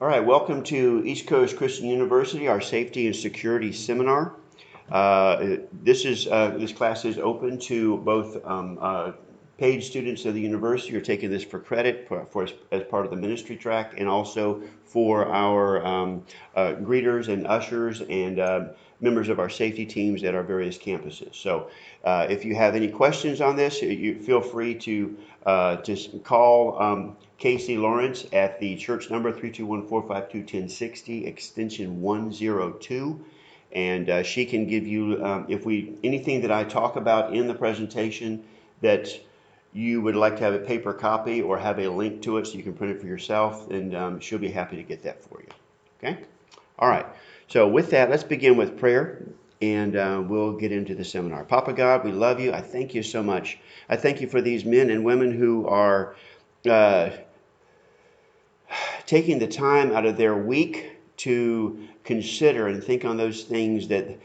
All right, welcome to East Coast Christian University, our Safety and Security Seminar. This class is open to both paid students of the university who are taking this for credit as part of the ministry track, and also for our greeters and ushers and members of our safety teams at our various campuses. So if you have any questions on this, you feel free to just call Casey Lawrence at the church number 321-452-1060, extension 102. And she can give you, anything that I talk about in the presentation that you would like to have a paper copy or have a link to it so you can print it for yourself, and she'll be happy to get that for you. Okay? All right. So with that, let's begin with prayer, and we'll get into the seminar. Papa God, we love you. I thank you so much. I thank you for these men and women who are uh, taking the time out of their week to consider and think on those things that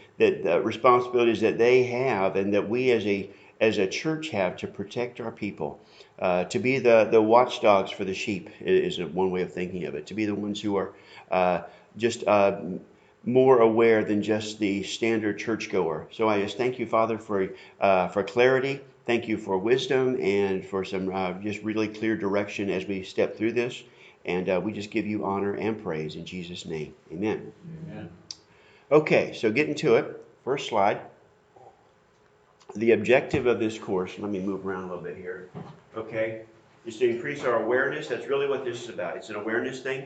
responsibilities that they have and that we as a church have to protect our people. To be the watchdogs for the sheep is one way of thinking of it. To be the ones who are just more aware than just the standard churchgoer. So I just thank you, Father, for clarity. Thank you for wisdom and for some just really clear direction as we step through this. And we just give you honor and praise in Jesus' name. Amen. Amen. Okay, so getting to it. First slide. The objective of this course, let me move around a little bit here. Okay, is to increase our awareness. That's really what this is about. It's an awareness thing.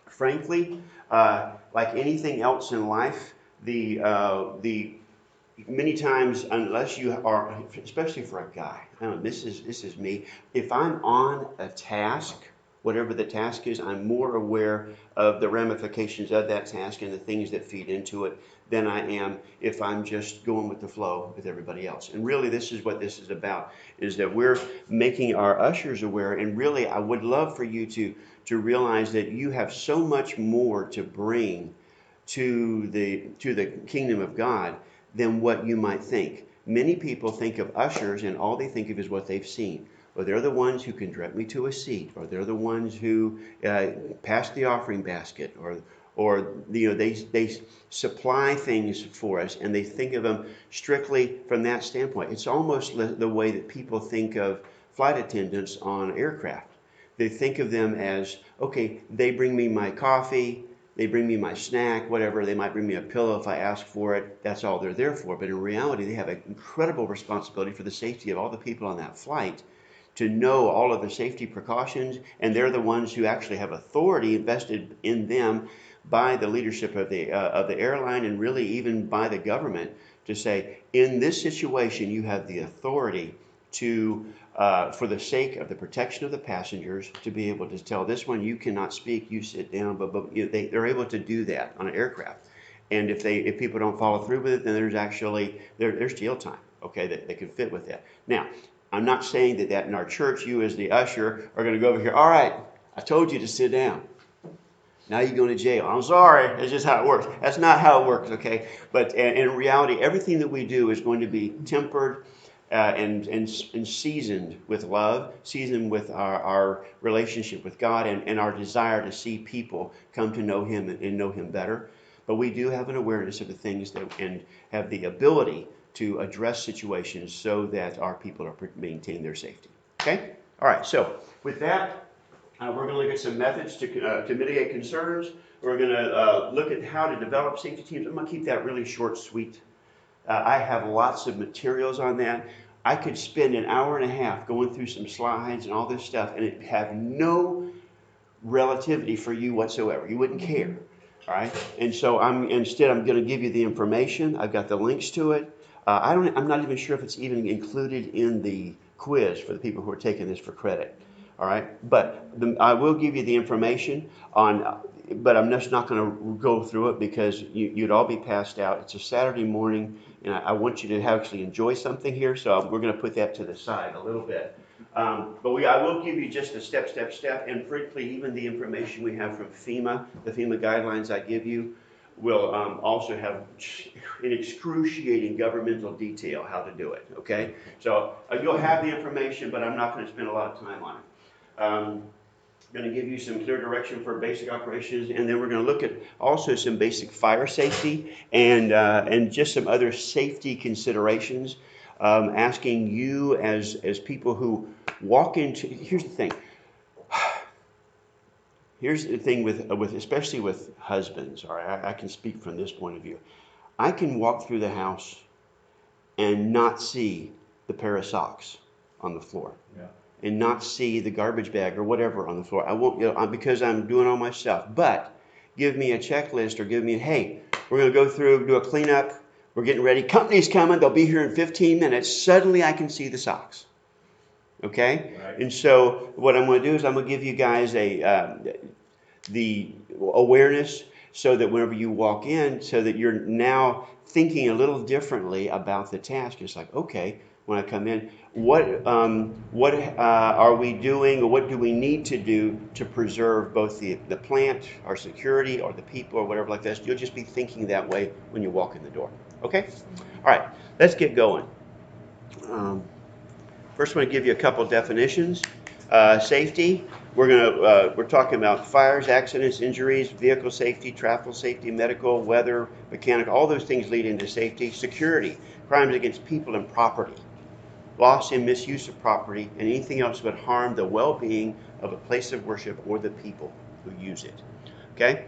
Frankly, like anything else in life, the many times, unless you are, especially for a guy, I don't know, this is me. If I'm on a task, whatever the task is, I'm more aware of the ramifications of that task and the things that feed into it than I am if I'm just going with the flow with everybody else. And really, this is what this is about, is that we're making our ushers aware. And really, I would love for you to realize that you have so much more to bring to the kingdom of God than what you might think. Many people think of ushers and all they think of is what they've seen. Or they're the ones who can direct me to a seat, or they're the ones who pass the offering basket, or they supply things for us, and they think of them strictly from that standpoint. It's almost the way that people think of flight attendants on aircraft. They think of them as, okay, they bring me my coffee, they bring me my snack, whatever. They might bring me a pillow if I ask for it. That's all they're there for. But in reality, they have an incredible responsibility for the safety of all the people on that flight, to know all of the safety precautions, and they're the ones who actually have authority invested in them by the leadership of the airline, and really even by the government, to say, in this situation, you have the authority to, for the sake of the protection of the passengers, to be able to tell this one, you cannot speak, you sit down. But they're able to do that on an aircraft. And if people don't follow through with it, then there's jail time. Okay, that they can fit with that. Now, I'm not saying that in our church, you as the usher are going to go over here. All right, I told you to sit down. Now you're going to jail. I'm sorry. That's just how it works. That's not how it works, okay? But in reality, everything that we do is going to be tempered and seasoned with love, seasoned with our relationship with God, and our desire to see people come to know Him and know Him better. But we do have an awareness of the things and have the ability to address situations so that our people are maintain their safety. Okay? All right. So with that, we're going to look at some methods to mitigate concerns. We're going to look at how to develop safety teams. I'm going to keep that really short, sweet. I have lots of materials on that. I could spend an hour and a half going through some slides and all this stuff, and it have no relativity for you whatsoever. You wouldn't care. All right. And so I'm going to give you the information. I've got the links to it. I'm not even sure if it's even included in the quiz for the people who are taking this for credit. All right. But I will give you the information on, but I'm just not going to go through it because you'd all be passed out. It's a Saturday morning, and I want you to actually enjoy something here. So we're going to put that to the side a little bit. But I will give you just a step, and frankly, even the information we have from FEMA, the FEMA guidelines I give you, will also have in excruciating governmental detail how to do it, okay? So you'll have the information, but I'm not going to spend a lot of time on it. going to give you some clear direction for basic operations, and then we're going to look at also some basic fire safety and just some other safety considerations. Asking you as people who walk into. Here's the thing with especially with husbands. All right, I can speak from this point of view. I can walk through the house and not see the pair of socks on the floor. Yeah. And not see the garbage bag or whatever on the floor. I won't, because I'm doing all my stuff. But give me a checklist or give me, hey, we're going to go through, do a cleanup. We're getting ready. Company's coming. They'll be here in 15 minutes. Suddenly I can see the socks. Okay? Right. And so what I'm going to do is I'm going to give you guys the awareness so that whenever you walk in, so that you're now thinking a little differently about the task. It's like, okay, when I come in, what are we doing, or what do we need to do to preserve both the plant, our security, or the people, or whatever like this? You'll just be thinking that way when you walk in the door. Okay? All right, let's get going. First, I'm going to give you a couple definitions. Safety. We're talking about fires, accidents, injuries, vehicle safety, traffic safety, medical, weather, mechanical. All those things lead into safety. Security. Crimes against people and property. Loss and misuse of property, and anything else that would harm the well-being of a place of worship or the people who use it. Okay?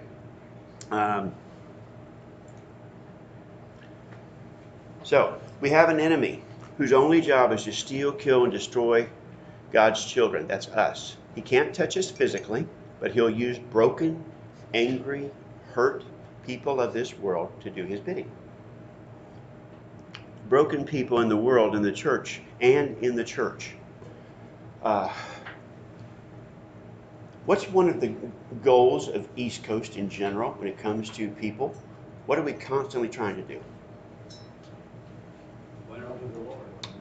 So, we have an enemy whose only job is to steal, kill, and destroy God's children. That's us. He can't touch us physically, but he'll use broken, angry, hurt people of this world to do his bidding. Broken people in the world, in the church, and in the church. What's one of the goals of East Coast in general when it comes to people? What are we constantly trying to do?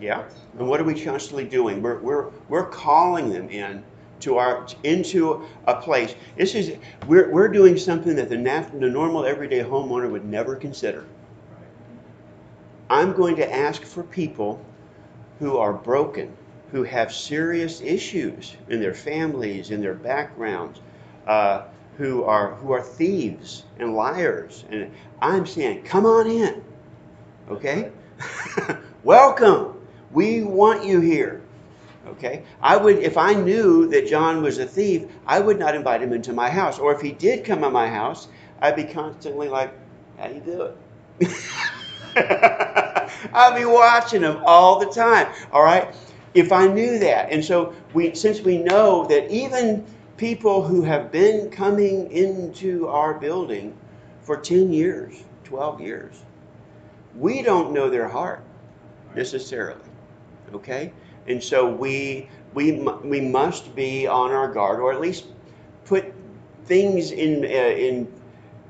Yeah, and what are we constantly doing? We're calling them into a place. We're doing something that the normal everyday homeowner would never consider. I'm going to ask for people who are broken, who have serious issues in their families, in their backgrounds, who are thieves and liars, and I'm saying, come on in, okay? Welcome. We want you here. Okay? If I knew that John was a thief, I would not invite him into my house. Or if he did come to my house, I'd be constantly like, how do you do it? I'd be watching him all the time. All right? If I knew that. And so since we know that even people who have been coming into our building for 10 years, 12 years, we don't know their heart necessarily. Okay, and so we must be on our guard, or at least put things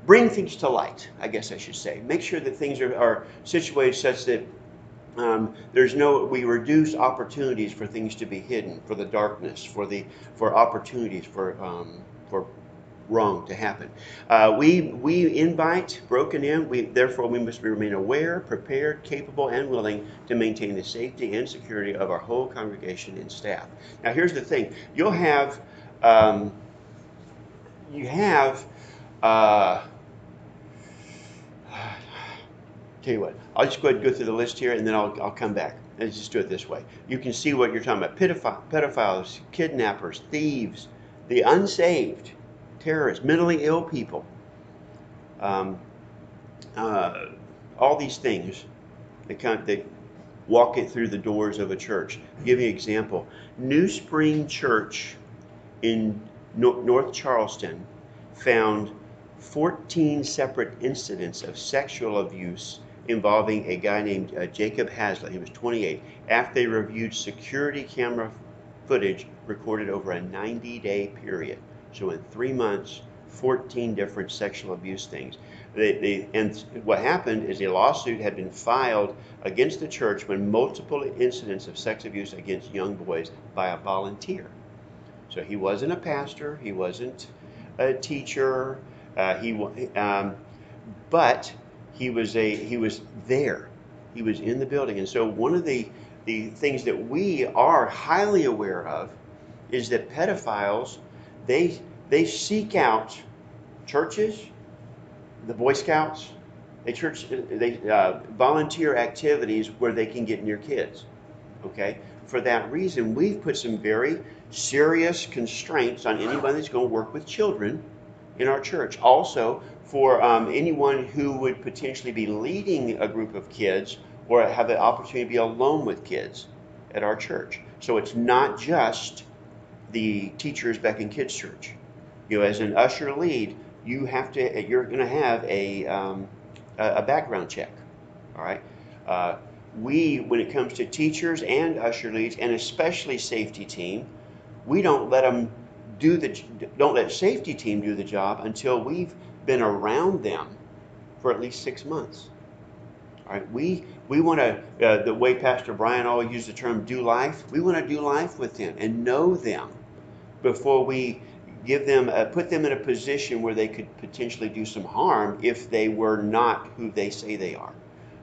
bring things to light. I guess I should say. Make sure that things are situated such that we reduce opportunities for things to be hidden, for the darkness, for opportunities for wrong to happen. We invite broken in. Therefore, we must remain aware, prepared, capable, and willing to maintain the safety and security of our whole congregation and staff. Now, here's the thing: tell you what, I'll just go ahead and go through the list here, and then I'll come back. Let's just do it this way. You can see what you're talking about: pedophiles, kidnappers, thieves, the unsaved, terrorists, mentally ill people, all these things that walk it through the doors of a church. I'll give you an example. New Spring Church in North Charleston found 14 separate incidents of sexual abuse involving a guy named Jacob Haslett. He was 28. After they reviewed security camera footage recorded over a 90-day period. So in 3 months, 14 different sexual abuse things. And what happened is a lawsuit had been filed against the church when multiple incidents of sex abuse against young boys by a volunteer. So he wasn't a pastor, he wasn't a teacher, but he was there. He was in the building. And so one of the things that we are highly aware of is that pedophiles they seek out churches, the Boy Scouts, they volunteer activities where they can get near kids. Okay? For that reason, we've put some very serious constraints on anybody that's going to work with children in our church. Also, for anyone who would potentially be leading a group of kids or have the opportunity to be alone with kids at our church. So it's not just the teachers back in kids' church. As an usher lead, you're going to have a background check. All right. When it comes to teachers and usher leads, and especially safety team, we don't let safety team do the job until we've been around them for at least 6 months. All right, we want to, the way Pastor Brian always used the term do life, we want to do life with them and know them before we put them in a position where they could potentially do some harm if they were not who they say they are.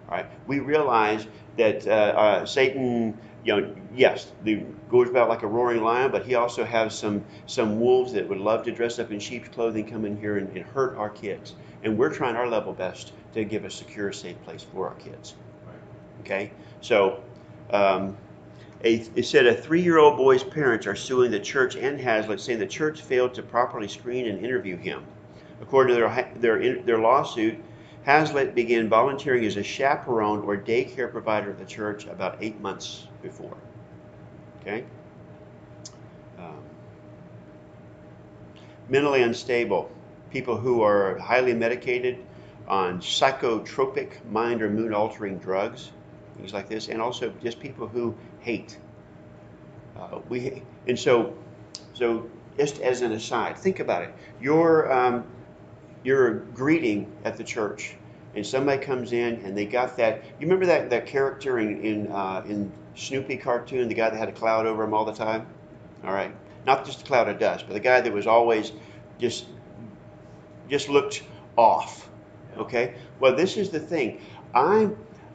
All right, we realize that Satan, yes, he goes about like a roaring lion, but he also has some wolves that would love to dress up in sheep's clothing, come in here and hurt our kids. And we're trying our level best to give a secure, safe place for our kids. Okay, so it said a 3-year-old boy's parents are suing the church and Hazlitt, saying the church failed to properly screen and interview him. According to their lawsuit, Hazlitt began volunteering as a chaperone or daycare provider at the church about 8 months before. Okay? Mentally unstable. People who are highly medicated on psychotropic, mind or mood altering drugs, things like this, and also just people who hate. So just as an aside, think about it. You're greeting at the church, and somebody comes in and they got that. You remember that character in Snoopy cartoon, the guy that had a cloud over him all the time? All right, not just a cloud of dust, but the guy that was always just looked off. Okay. Well, this is the thing. I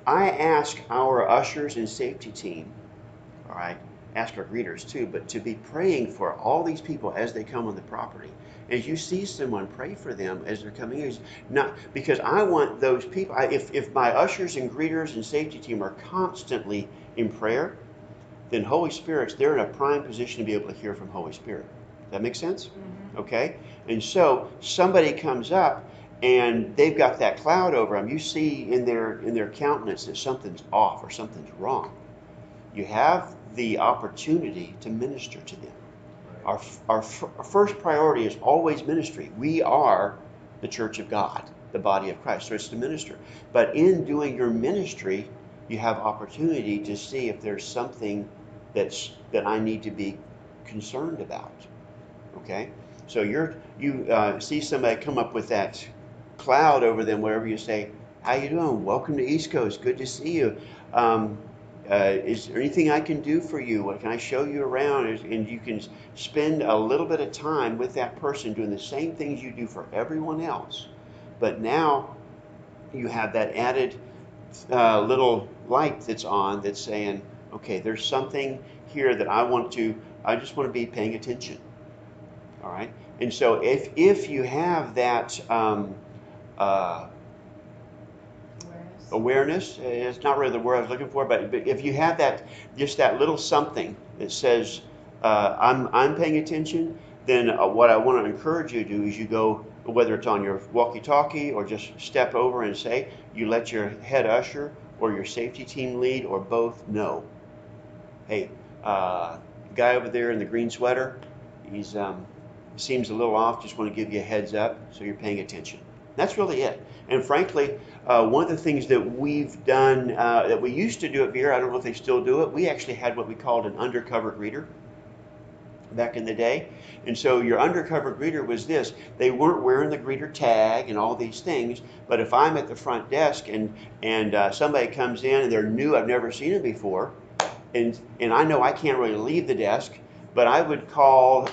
ask our ushers and safety team, all right, ask our greeters too, but to be praying for all these people as they come on the property. As you see someone, pray for them as they're coming in. Not because I want those people. If my ushers and greeters and safety team are constantly in prayer, then Holy Spirit's, they're in a prime position to be able to hear from Holy Spirit. Does that make sense? Mm-hmm. Okay? And so somebody comes up and they've got that cloud over them. You see in their countenance that something's off or something's wrong. You have the opportunity to minister to them. Our first priority is always ministry. We are the church of God, the body of Christ, so it's to minister. But in doing your ministry, you have opportunity to see if there's something that I need to be concerned about. Okay? So you see somebody come up with that cloud over them, wherever you say, how you doing? Welcome to East Coast. Good to see you. Is there anything I can do for you? What can I show you around? And you can spend a little bit of time with that person doing the same things you do for everyone else. But now you have that added little light that's on that's saying, okay, there's something here that I just want to be paying attention. All right? And so if you have that awareness, it's not really the word I was looking for, but if you have that, just that little something that says, I'm paying attention, then what I want to encourage you to do is you go, whether it's on your walkie-talkie or just step over and say, you let your head usher or your safety team lead or both know, hey, the guy over there in the green sweater, he's seems a little off, just want to give you a heads up so you're paying attention. That's really it. And frankly, one of the things that we've done, that we used to do at Vera, I don't know if they still do it, we actually had what we called an undercover greeter back in the day. And so your undercover greeter was this. They weren't wearing the greeter tag and all these things, but if I'm at the front desk and somebody comes in and they're new, I've never seen them before, and I know I can't really leave the desk, but I would call,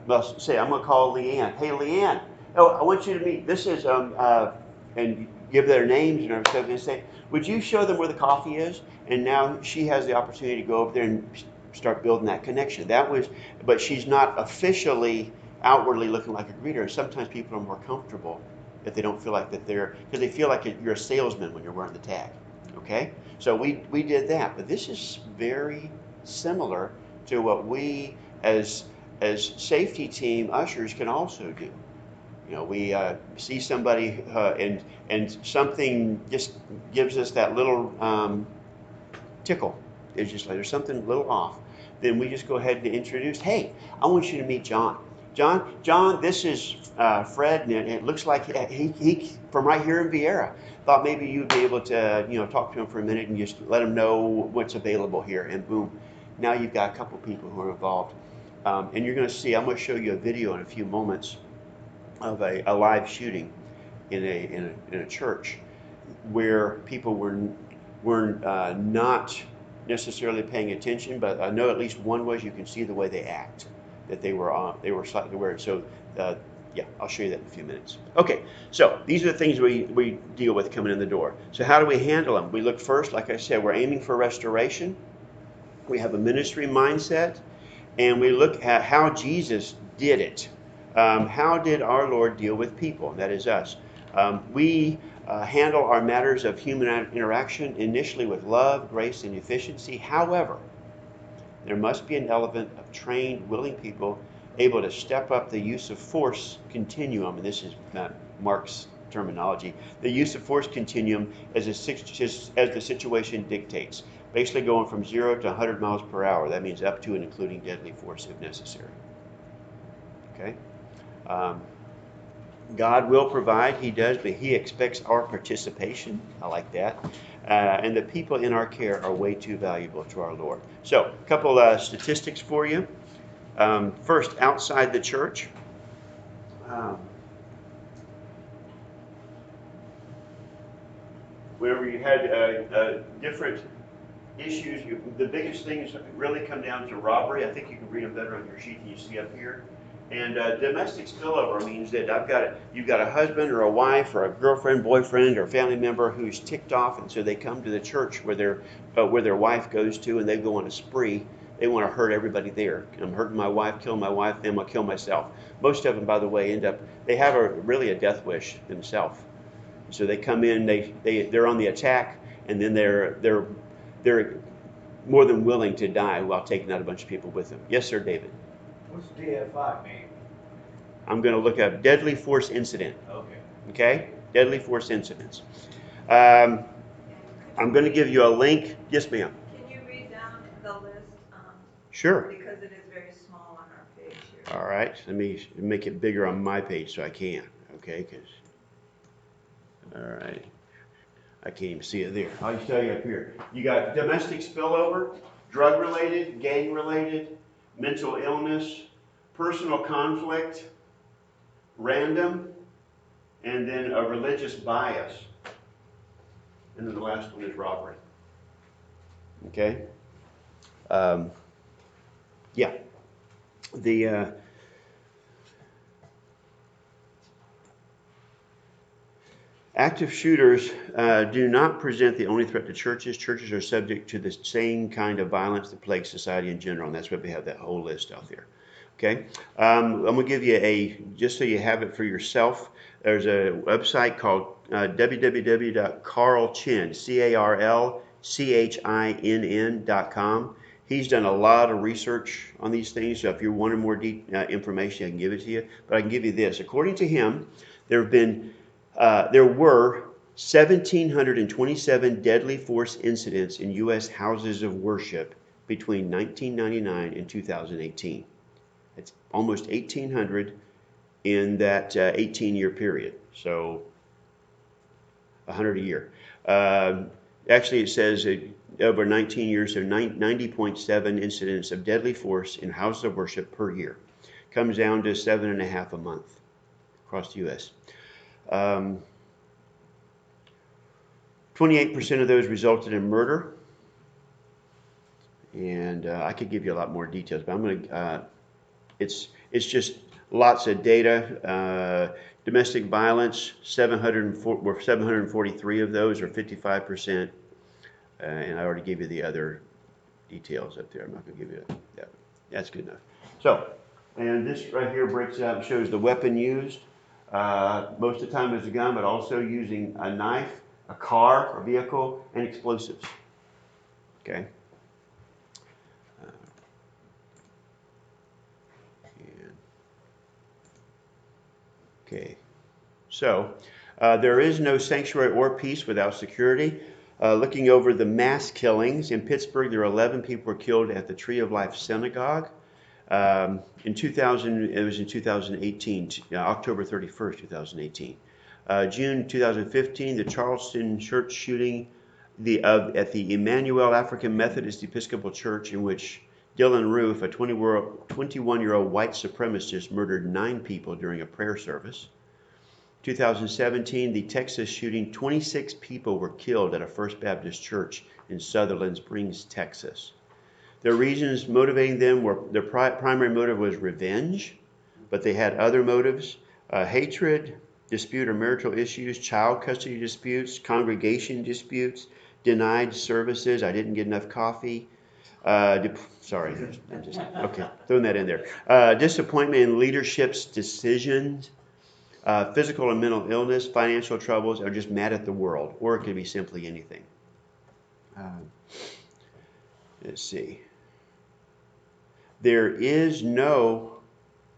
let's say I'm going to call Leanne. Hey, Leanne, I want you to meet, this is, and give their names and everything, and say, would you show them where the coffee is? And now she has the opportunity to go over there and start building that connection. That was, but she's not officially outwardly looking like a greeter. Sometimes people are more comfortable if they don't feel like that they're, because they feel like you're a salesman when you're wearing the tag. Okay, so we did that, but this is very similar to what we as safety team ushers can also do. You know, we see somebody and something just gives us that little tickle. It's just like there's something a little off. Then we just go ahead and introduce. Hey, I want you to meet John. John, this is Fred, and it looks like he from right here in Viera. Thought maybe you'd be able to talk to him for a minute and just let him know what's available here. And boom, now you've got a couple people who are involved. And you're going to see. I'm going to show you a video in a few moments of a live shooting in a church where people were not necessarily paying attention, but I know at least one was. You can see the way they act, that they were slightly aware. So yeah, I'll show you that in a few minutes. Okay, so these are the things we deal with coming in the door. So how do we handle them? We look first, like I said, we're aiming for restoration. We have a ministry mindset, and we look at how Jesus did it. How did our Lord deal with people? That is us. We handle our matters of human interaction initially with love, grace, and efficiency. However, there must be an element of trained, willing people able to step up the use of force continuum, and this is Mark's terminology, the use of force continuum as the situation dictates. Basically going from 0 to 100 miles per hour. That means up to and including deadly force if necessary. Okay? God will provide, He does, but He expects our participation. I like that. And the people in our care are way too valuable to our Lord. So, a couple statistics for you. First, outside the church. Whenever you had different issues, the biggest things really come down to robbery. I think you can read them better on your sheet than you see up here. And domestic spillover means that you've got a husband or a wife or a girlfriend, boyfriend, or family member who's ticked off, and so they come to the church where their wife goes to, and they go on a spree. They want to hurt everybody there. I'm hurting my wife, killing my wife, then I'll kill myself. Most of them, by the way, they have really a death wish themselves. So they come in, they're on the attack, and then they're more than willing to die while taking out a bunch of people with them. Yes, sir, David. What's DFI mean? I'm going to look up deadly force incident. Okay. Okay? Deadly force incidents. I'm going to give you a link. Yes, ma'am. Can you read down the list? Sure. Because it is very small on our page here. All right. Let me make it bigger on my page so I can. Okay? All right. I can't even see it there. I'll just tell you up here. You got domestic spillover, drug-related, gang-related, mental illness, personal conflict, random, and then a religious bias. And then the last one is robbery. Okay? Yeah. The active shooters do not present the only threat to churches. Churches are subject to the same kind of violence that plagues society in general, and that's why we have that whole list out there. Okay, I'm going to give you just so you have it for yourself, there's a website called www.carlchinn, CarlChinn.com. He's done a lot of research on these things, so if you're wanting more information, I can give it to you. But I can give you this. According to him, there were 1,727 deadly force incidents in U.S. houses of worship between 1999 and 2018. It's almost 1,800 in that 18-year period, so 100 a year. Actually, it says over 19 years, so 90.7 incidents of deadly force in houses of worship per year. Comes down to 7.5 a month across the U.S. 28% of those resulted in murder. And I could give you a lot more details, but I'm going to, it's just lots of data. Domestic violence, 743 of those, or 55%. And I already gave you the other details up there. I'm not going to give you that. That's good enough. So, and this right here breaks out and shows the weapon used. Most of the time it's a gun, but also using a knife, a car or vehicle, and explosives. Okay. Okay. So, there is no sanctuary or peace without security. Looking over the mass killings in Pittsburgh, there were 11 people were killed at the Tree of Life Synagogue. In 2000, it was in 2018, October 31st, 2018. June 2015, the Charleston church shooting at the Emmanuel African Methodist Episcopal Church, in which Dylan Roof, a 21-year-old white supremacist, murdered 9 people during a prayer service. 2017, the Texas shooting, 26 people were killed at a First Baptist church in Sutherland Springs, Texas. Their reasons motivating them were, their primary motive was revenge, but they had other motives: hatred, dispute or marital issues, child custody disputes, congregation disputes, denied services, I didn't get enough coffee. Sorry, I'm just, okay, throwing that in there. Disappointment in leadership's decisions, physical and mental illness, financial troubles, or just mad at the world, or it could be simply anything. Let's see. There is no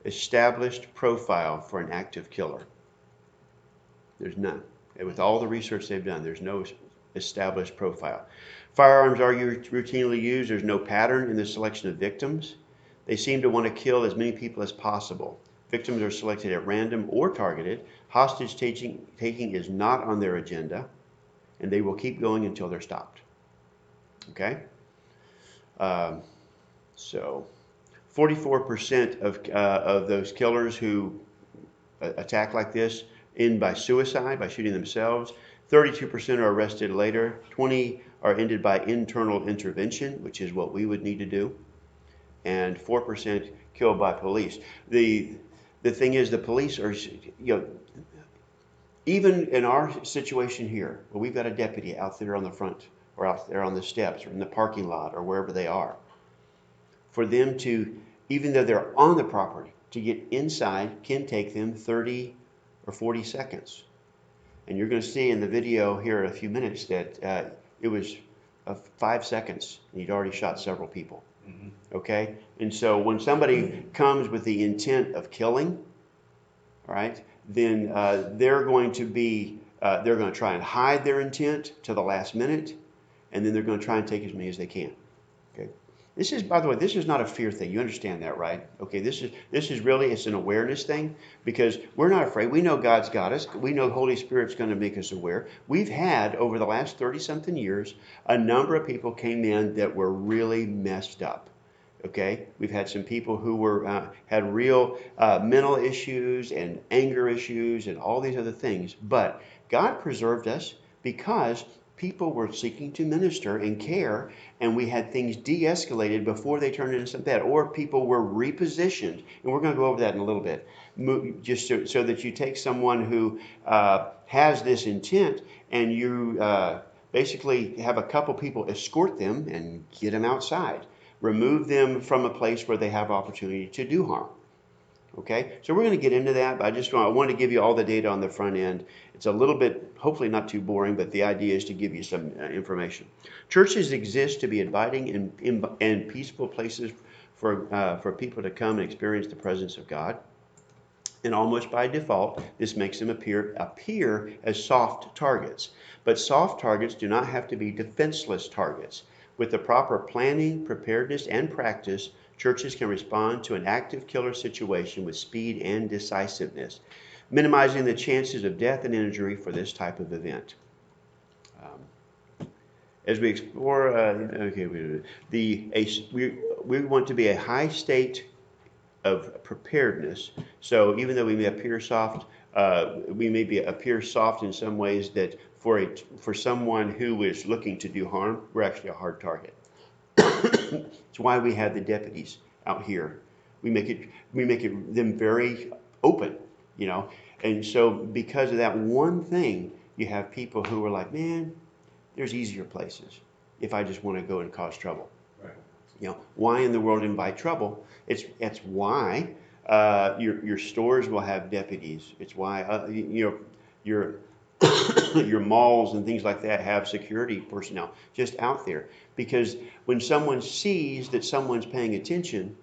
established profile for an active killer. There's none. And with all the research they've done, there's no established profile. Firearms are routinely used. There's no pattern in the selection of victims. They seem to want to kill as many people as possible. Victims are selected at random or targeted. Hostage taking is not on their agenda, and they will keep going until they're stopped. Okay? So 44% of those killers who attack like this end by suicide, by shooting themselves. 32% are arrested later. 20 are ended by internal intervention, which is what we would need to do. And 4% killed by police. The thing is, the police are, even in our situation here, where we've got a deputy out there on the front, or out there on the steps, or in the parking lot, or wherever they are, for them to, even though they're on the property, to get inside can take them 30 or 40 seconds. And you're going to see in the video here in a few minutes that it was 5 seconds, and he'd already shot several people. Mm-hmm. Okay? And so when somebody comes with the intent of killing, all right, then they're going to try and hide their intent to the last minute, and then they're going to try and take as many as they can. Okay? This is, by the way, this is not a fear thing. You understand that, right? Okay, this is really, it's an awareness thing, because we're not afraid. We know God's got us. We know Holy Spirit's going to make us aware. We've had, over the last 30-something years, a number of people came in that were really messed up. Okay, we've had some people who were had real mental issues and anger issues and all these other things. But God preserved us because people were seeking to minister and care, and we had things de-escalated before they turned into something bad, or people were repositioned. And we're going to go over that in a little bit, just so that you take someone who has this intent, and you basically have a couple people escort them and get them outside. Remove them from a place where they have opportunity to do harm. Okay, so we're going to get into that, but I wanted to give you all the data on the front end. It's a little bit, hopefully not too boring, but the idea is to give you some information. Churches exist to be inviting and peaceful places for people to come and experience the presence of God. And almost by default, this makes them appear as soft targets. But soft targets do not have to be defenseless targets. With the proper planning, preparedness, and practice, churches can respond to an active killer situation with speed and decisiveness, minimizing the chances of death and injury for this type of event. As we explore, we want to be a high state of preparedness. So even though we may appear soft, appear soft in some ways, that for someone who is looking to do harm, we're actually a hard target. It's why we have the deputies out here. We make them very open, And so because of that one thing, you have people who are like, man, there's easier places if I just want to go and cause trouble. Right. Why in the world invite trouble? It's why your stores will have deputies. It's why your your malls and things like that have security personnel just out there. Because when someone sees that someone's paying attention,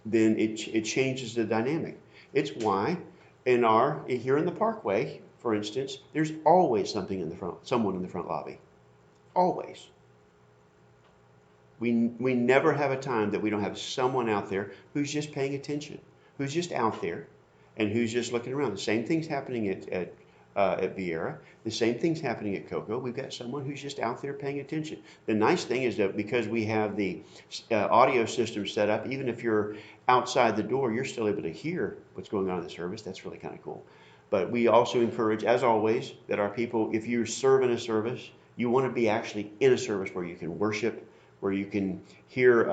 then it changes the dynamic. It's why here in the Parkway, for instance, there's always someone in the front lobby. Always. We never have a time that we don't have someone out there who's just paying attention, who's just out there, and who's just looking around. The same thing's happening at Viera. The same thing's happening at Cocoa. We've got someone who's just out there paying attention. The nice thing is that because we have the audio system set up, even if you're outside the door, you're still able to hear what's going on in the service. That's really kind of cool. But we also encourage, as always, that our people, if you serve in a service, you want to be actually in a service where you can worship, where you can hear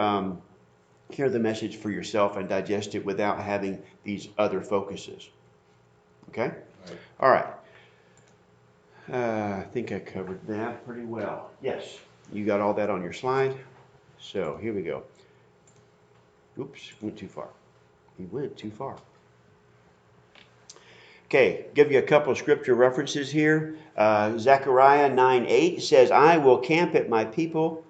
the message for yourself and digest it without having these other focuses. Okay? All right. I think I covered that pretty well. Yes, you got all that on your slide. So here we go. Oops, went too far. He went too far. Okay, give you a couple of scripture references here. Zechariah 9:8 says, I will camp at my people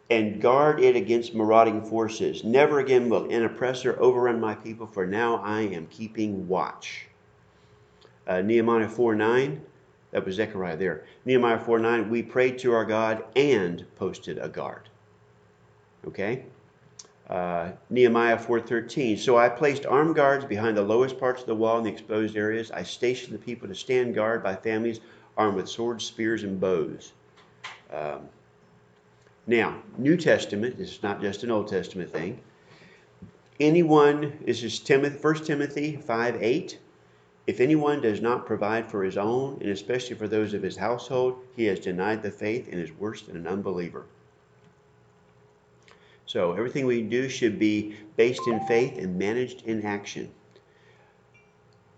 and guard it against marauding forces. Never again will an oppressor overrun my people, for now I am keeping watch. Nehemiah 4:9, that was Zechariah there. Nehemiah 4:9, we prayed to our God and posted a guard. Okay? Nehemiah 4:13, so I placed armed guards behind the lowest parts of the wall in the exposed areas. I stationed the people to stand guard by families armed with swords, spears, and bows. Now, New Testament, this is not just an Old Testament thing. This is 1 Timothy 5:8. If anyone does not provide for his own, and especially for those of his household, he has denied the faith and is worse than an unbeliever. So everything we do should be based in faith and managed in action.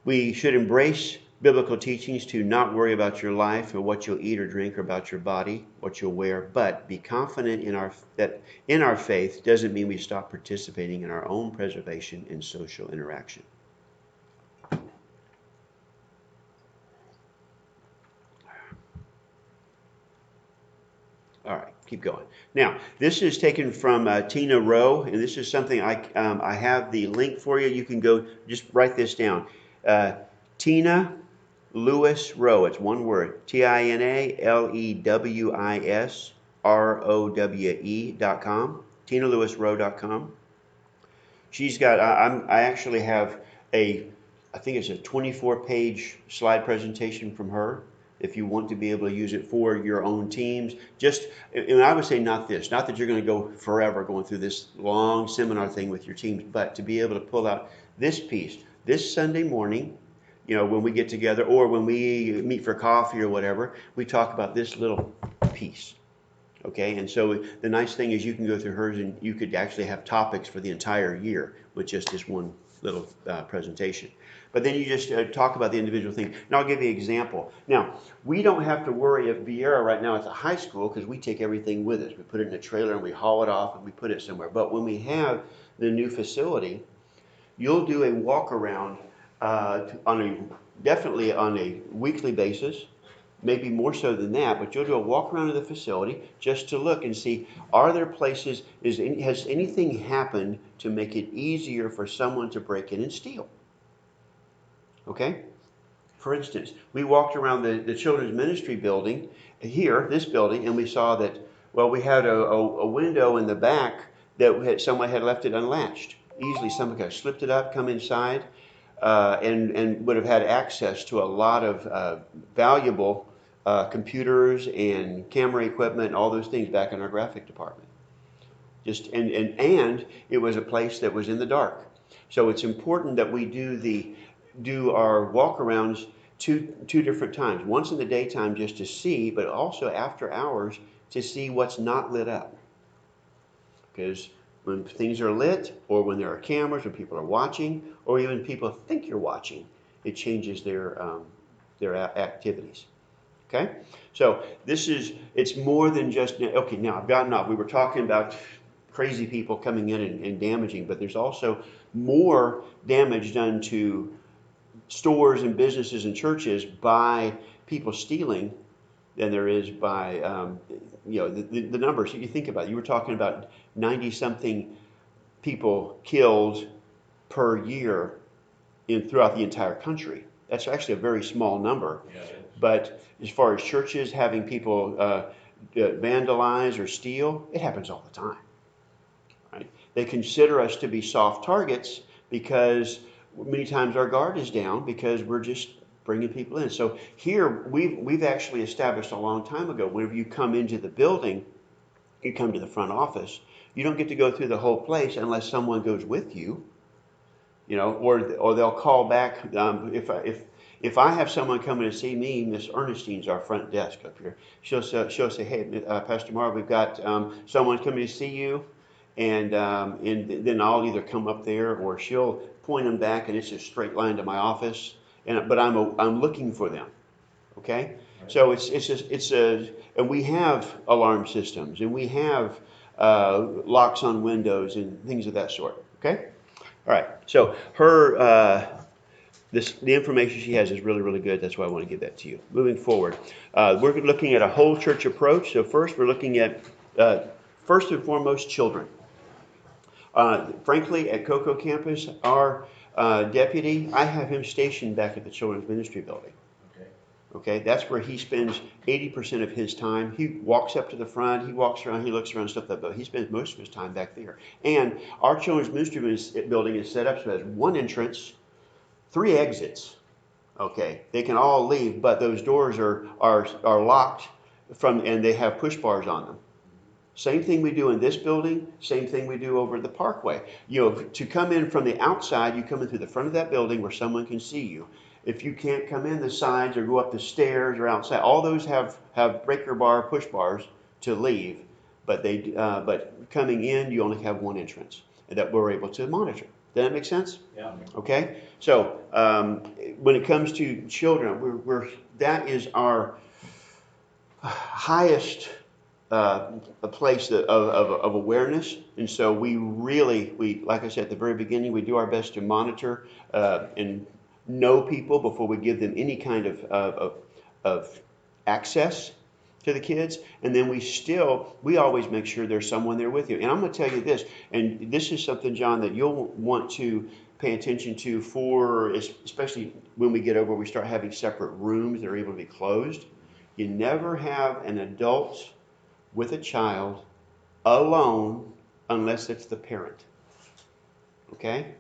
We should embrace biblical teachings to not worry about your life or what you'll eat or drink or about your body, what you'll wear, but be confident that in our faith doesn't mean we stop participating in our own preservation and social interaction. All right, keep going. Now, this is taken from Tina Rowe, and this is something I have the link for you. You can go, just write this down. Tina Lewis Rowe, it's one word, TinaLewisRowe.com, TinaLewisRowe.com. She's got, I actually have I think it's a 24-page slide presentation from her. If you want to be able to use it for your own teams, and I would say not that you're going to go forever going through this long seminar thing with your teams, but to be able to pull out this piece, this Sunday morning, when we get together or when we meet for coffee or whatever, we talk about this little piece. Okay, and so the nice thing is you can go through hers and you could actually have topics for the entire year with just this one little presentation. But then you just talk about the individual thing. And I'll give you an example. Now, we don't have to worry at Viera right now at the high school because we take everything with us. We put it in a trailer and we haul it off and we put it somewhere. But when we have the new facility, you'll do a walk around definitely on a weekly basis, maybe more so than that, but you'll do a walk around of the facility just to look and see, are there places, has anything happened to make it easier for someone to break in and steal? Okay? For instance, we walked around the children's ministry building here, this building, and we saw that, well, we had a window in the back that someone had left it unlatched. Easily someone could have slipped it up, come inside, and would have had access to a lot of valuable computers and camera equipment and all those things back in our graphic department. And it was a place that was in the dark. So it's important that we do our walk-arounds two different times. Once in the daytime just to see, but also after hours to see what's not lit up. Because when things are lit, or when there are cameras, when people are watching, or even people think you're watching, it changes their activities. Okay? So it's more than just, okay, now I've gotten off. We were talking about crazy people coming in and damaging, but there's also more damage done to stores and businesses and churches by people stealing than there is by, the numbers. You think about it. You were talking about 90-something people killed per year throughout the entire country. That's actually a very small number. Yeah, But as far as churches having people vandalize or steal, it happens all the time. Right? They consider us to be soft targets because many times our guard is down because we're just bringing people in. So here we've actually established a long time ago, whenever you come into the building, you come to the front office, you don't get to go through the whole place unless someone goes with you, or they'll call back. If I have someone coming to see me, Miss Ernestine's our front desk up here. She'll say, hey, Pastor Marv, we've got someone coming to see you, and then I'll either come up there or she'll point them back, and it's a straight line to my office. But I'm looking for them. Okay, so and we have alarm systems, and we have locks on windows and things of that sort. Okay, all right. So the information she has is really, really good. That's why I want to give that to you. Moving forward, we're looking at a whole church approach. So first, we're looking at first and foremost children. Frankly, at Cocoa Campus, our deputy, I have him stationed back at the Children's Ministry Building. Okay, that's where he spends 80% of his time. He walks up to the front, he walks around, he looks around, stuff like that, but he spends most of his time back there. And our Children's Ministry Building is set up so it has one entrance, 3 exits. Okay, they can all leave, but those doors are locked and they have push bars on them. Same thing we do in this building, same thing we do over at the Parkway. To come in from the outside, you come in through the front of that building where someone can see you. If you can't come in the sides or go up the stairs or outside, all those have breaker bar, push bars to leave. But coming in, you only have one entrance that we're able to monitor. Does that make sense? Yeah. Okay. So when it comes to children, that is our highest a place of awareness, and so we like I said at the very beginning, we do our best to monitor and know people before we give them any kind of access to the kids, and then we always make sure there's someone there with you. And I'm going to tell you this, and this is something, John, that you'll want to pay attention to especially when we get over, we start having separate rooms that are able to be closed. You never have an adult with a child alone unless it's the parent. Okay?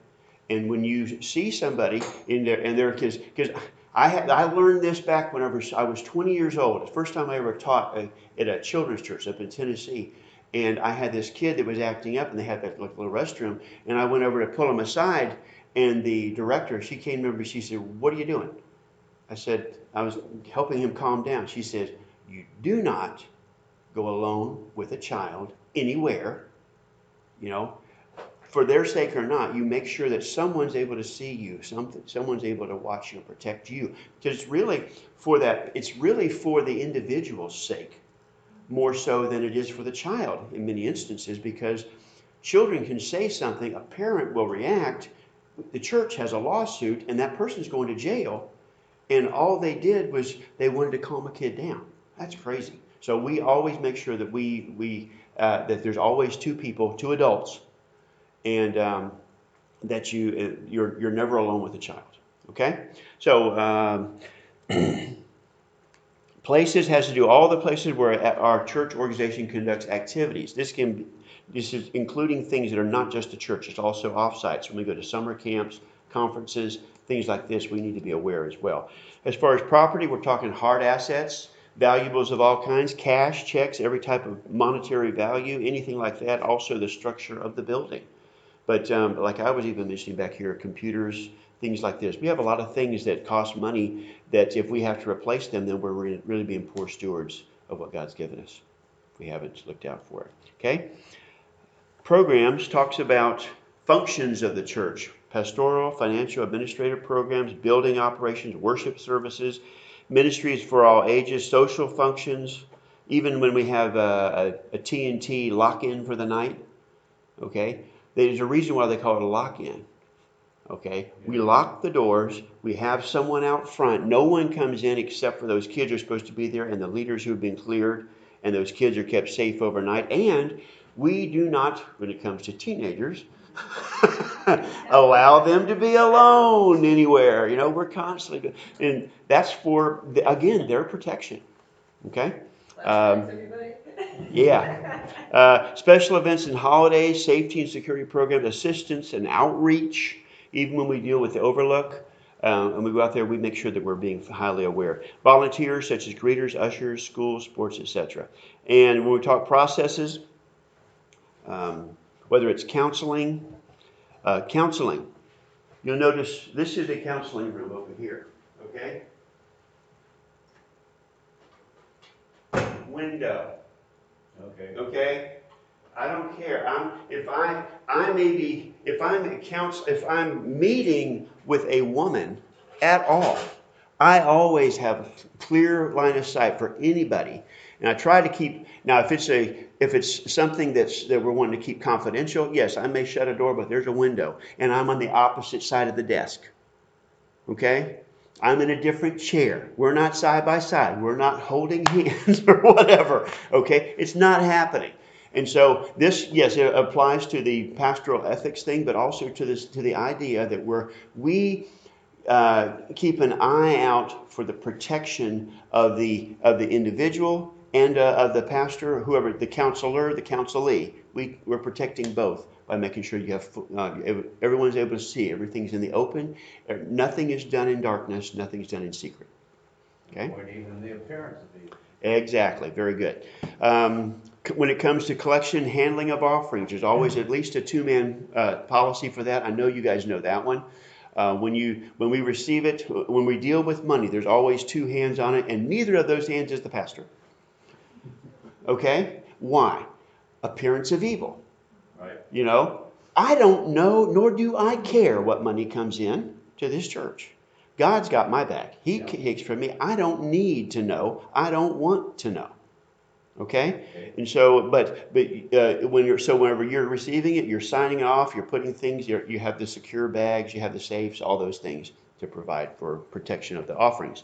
And when you see somebody in there, and their kids, because I learned this back whenever I was 20 years old. The first time I ever taught at a children's church up in Tennessee. And I had this kid that was acting up, and they had that little restroom. And I went over to pull him aside, and the director, she came over, she said, "What are you doing?" I said, I was helping him calm down. She says, "You do not go alone with a child anywhere, for their sake or not. You make sure that someone's able to see you, someone's able to watch you and protect you, because it's really for the individual's sake more so than it is for the child in many instances, because children can say something, a parent will react, the church has a lawsuit, and that person's going to jail, and all they did was they wanted to calm a kid down. That's crazy. So we always make sure that that there's always 2 people, 2 adults, and that you're never alone with a child. Okay? So places has to do all the places where our church organization conducts activities. This is including things that are not just a church. It's also offsites. When we go to summer camps, conferences, things like this, we need to be aware as well. As far as property, we're talking hard assets, valuables of all kinds, cash, checks, every type of monetary value, anything like that. Also the structure of the building. But like I was even mentioning back here, computers, things like this. We have a lot of things that cost money that if we have to replace them, then we're really being poor stewards of what God's given us if we haven't looked out for it. Okay? Programs talks about functions of the church. Pastoral, financial, administrative programs, building operations, worship services, ministries for all ages, social functions, even when we have a TNT lock-in for the night, Okay? There's a reason why they call it a lock-in. Okay? We lock the doors. We have someone out front. No one comes in except for those kids who are supposed to be there and the leaders who have been cleared, and those kids are kept safe overnight. And we do not, when it comes to teenagers, allow them to be alone anywhere. We're constantly, and that's for, again, their protection. Okay? Yeah. Special events and holidays, safety and security programs, assistance and outreach, even when we deal with the overlook. And we go out there, we make sure that we're being highly aware. Volunteers such as greeters, ushers, schools, sports, etc. And when we talk processes, whether it's counseling, you'll notice this is a counseling room over here. Okay? Window. Okay. Okay? I don't care. If I'm meeting with a woman at all, I always have a clear line of sight for anybody. And I try to keep, now if it's something that we're wanting to keep confidential, yes, I may shut a door, but there's a window and I'm on the opposite side of the desk. Okay? I'm in a different chair. We're not side by side. We're not holding hands or whatever. Okay? It's not happening. And so this, yes, it applies to the pastoral ethics thing, but also to the idea that we keep an eye out for the protection of the individual and of the pastor, whoever, the counselor, the counselee. We're protecting both by making sure you have everyone's able to see. Everything's in the open. Nothing is done in darkness. Nothing's done in secret. Okay? Or even the appearance of evil. Exactly. Very good. When it comes to collection, handling of offerings, there's always at least a two-man policy for that. I know you guys know that one. When we receive it, when we deal with money, there's always two hands on it, and neither of those hands is the pastor. Okay? Why? Appearance of evil. Right. I don't know, nor do I care what money comes in to this church. God's got my back. He takes from me. I don't need to know. I don't want to know. Okay? And so, whenever you're receiving it, you're signing off, you're putting things, you have the secure bags, you have the safes, all those things to provide for protection of the offerings.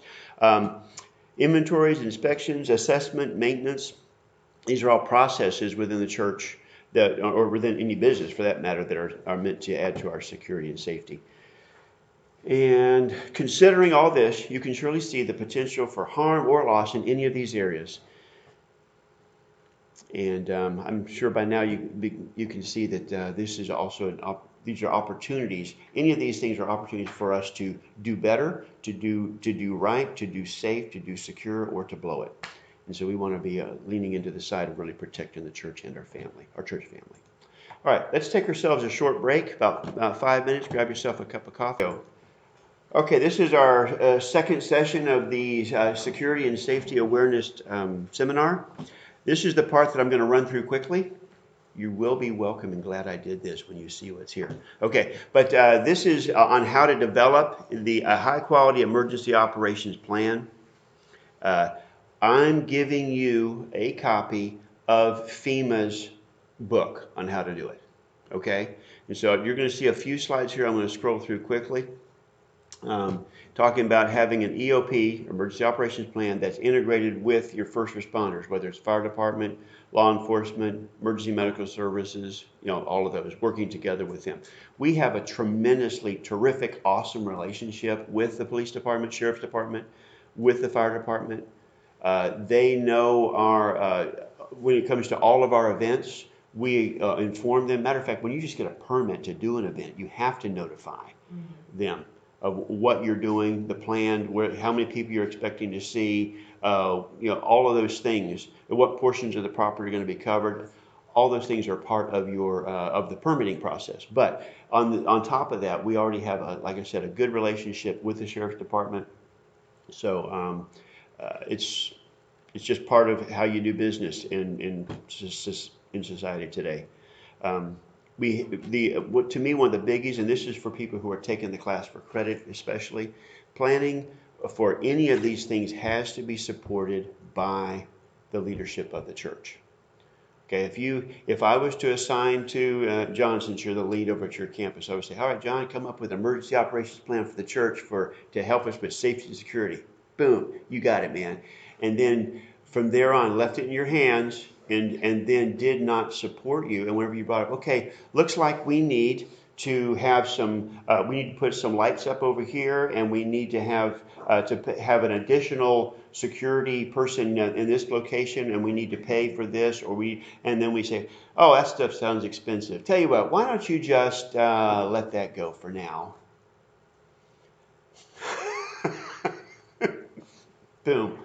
Inventories, inspections, assessment, maintenance, these are all processes within the church or within any business for that matter, that are meant to add to our security and safety. And considering all this, you can surely see the potential for harm or loss in any of these areas. And I'm sure by now you can see that this is also these are opportunities. Any of these things are opportunities for us to do better, to do right, to do safe, to do secure, or to blow it. And so we want to be leaning into the side of really protecting the church and our family, our church family. All right, let's take ourselves a short break, about 5 minutes. Grab yourself a cup of coffee. Okay, this is our second session of the Security and Safety Awareness Seminar. This is the part that I'm going to run through quickly. You will be welcome and glad I did this when you see what's here. Okay, but this is on how to develop the high-quality emergency operations plan. I'm giving you a copy of FEMA's book on how to do it. Okay, and so you're going to see a few slides here. I'm going to scroll through quickly. Talking about having an EOP, emergency operations plan, that's integrated with your first responders, whether it's fire department, law enforcement, emergency medical services, all of those, working together with them. We have a tremendously terrific, awesome relationship with the police department, sheriff's department, with the fire department. They know when it comes to all of our events, we inform them. Matter of fact, when you just get a permit to do an event, you have to notify them of what you're doing, the plan, how many people you're expecting to see, all of those things, and what portions of the property are going to be covered. All those things are part of your of the permitting process. But on top of that, we already have, like I said, a good relationship with the sheriff's department. So it's just part of how you do business in society today. To me, one of the biggies, and this is for people who are taking the class for credit especially, planning for any of these things has to be supported by the leadership of the church. Okay, if I was to assign to John, since you're the lead over at your campus, I would say, all right, John, come up with an emergency operations plan for the church to help us with safety and security. Boom, you got it, man. And then from there on, left it in your hands, and then did not support you. And whenever you brought up, okay, looks like we need to have we need to put some lights up over here, and we need to have have an additional security person in this location, and we need to pay for this, and then we say, oh, that stuff sounds expensive. Tell you what, why don't you just let that go for now? Boom.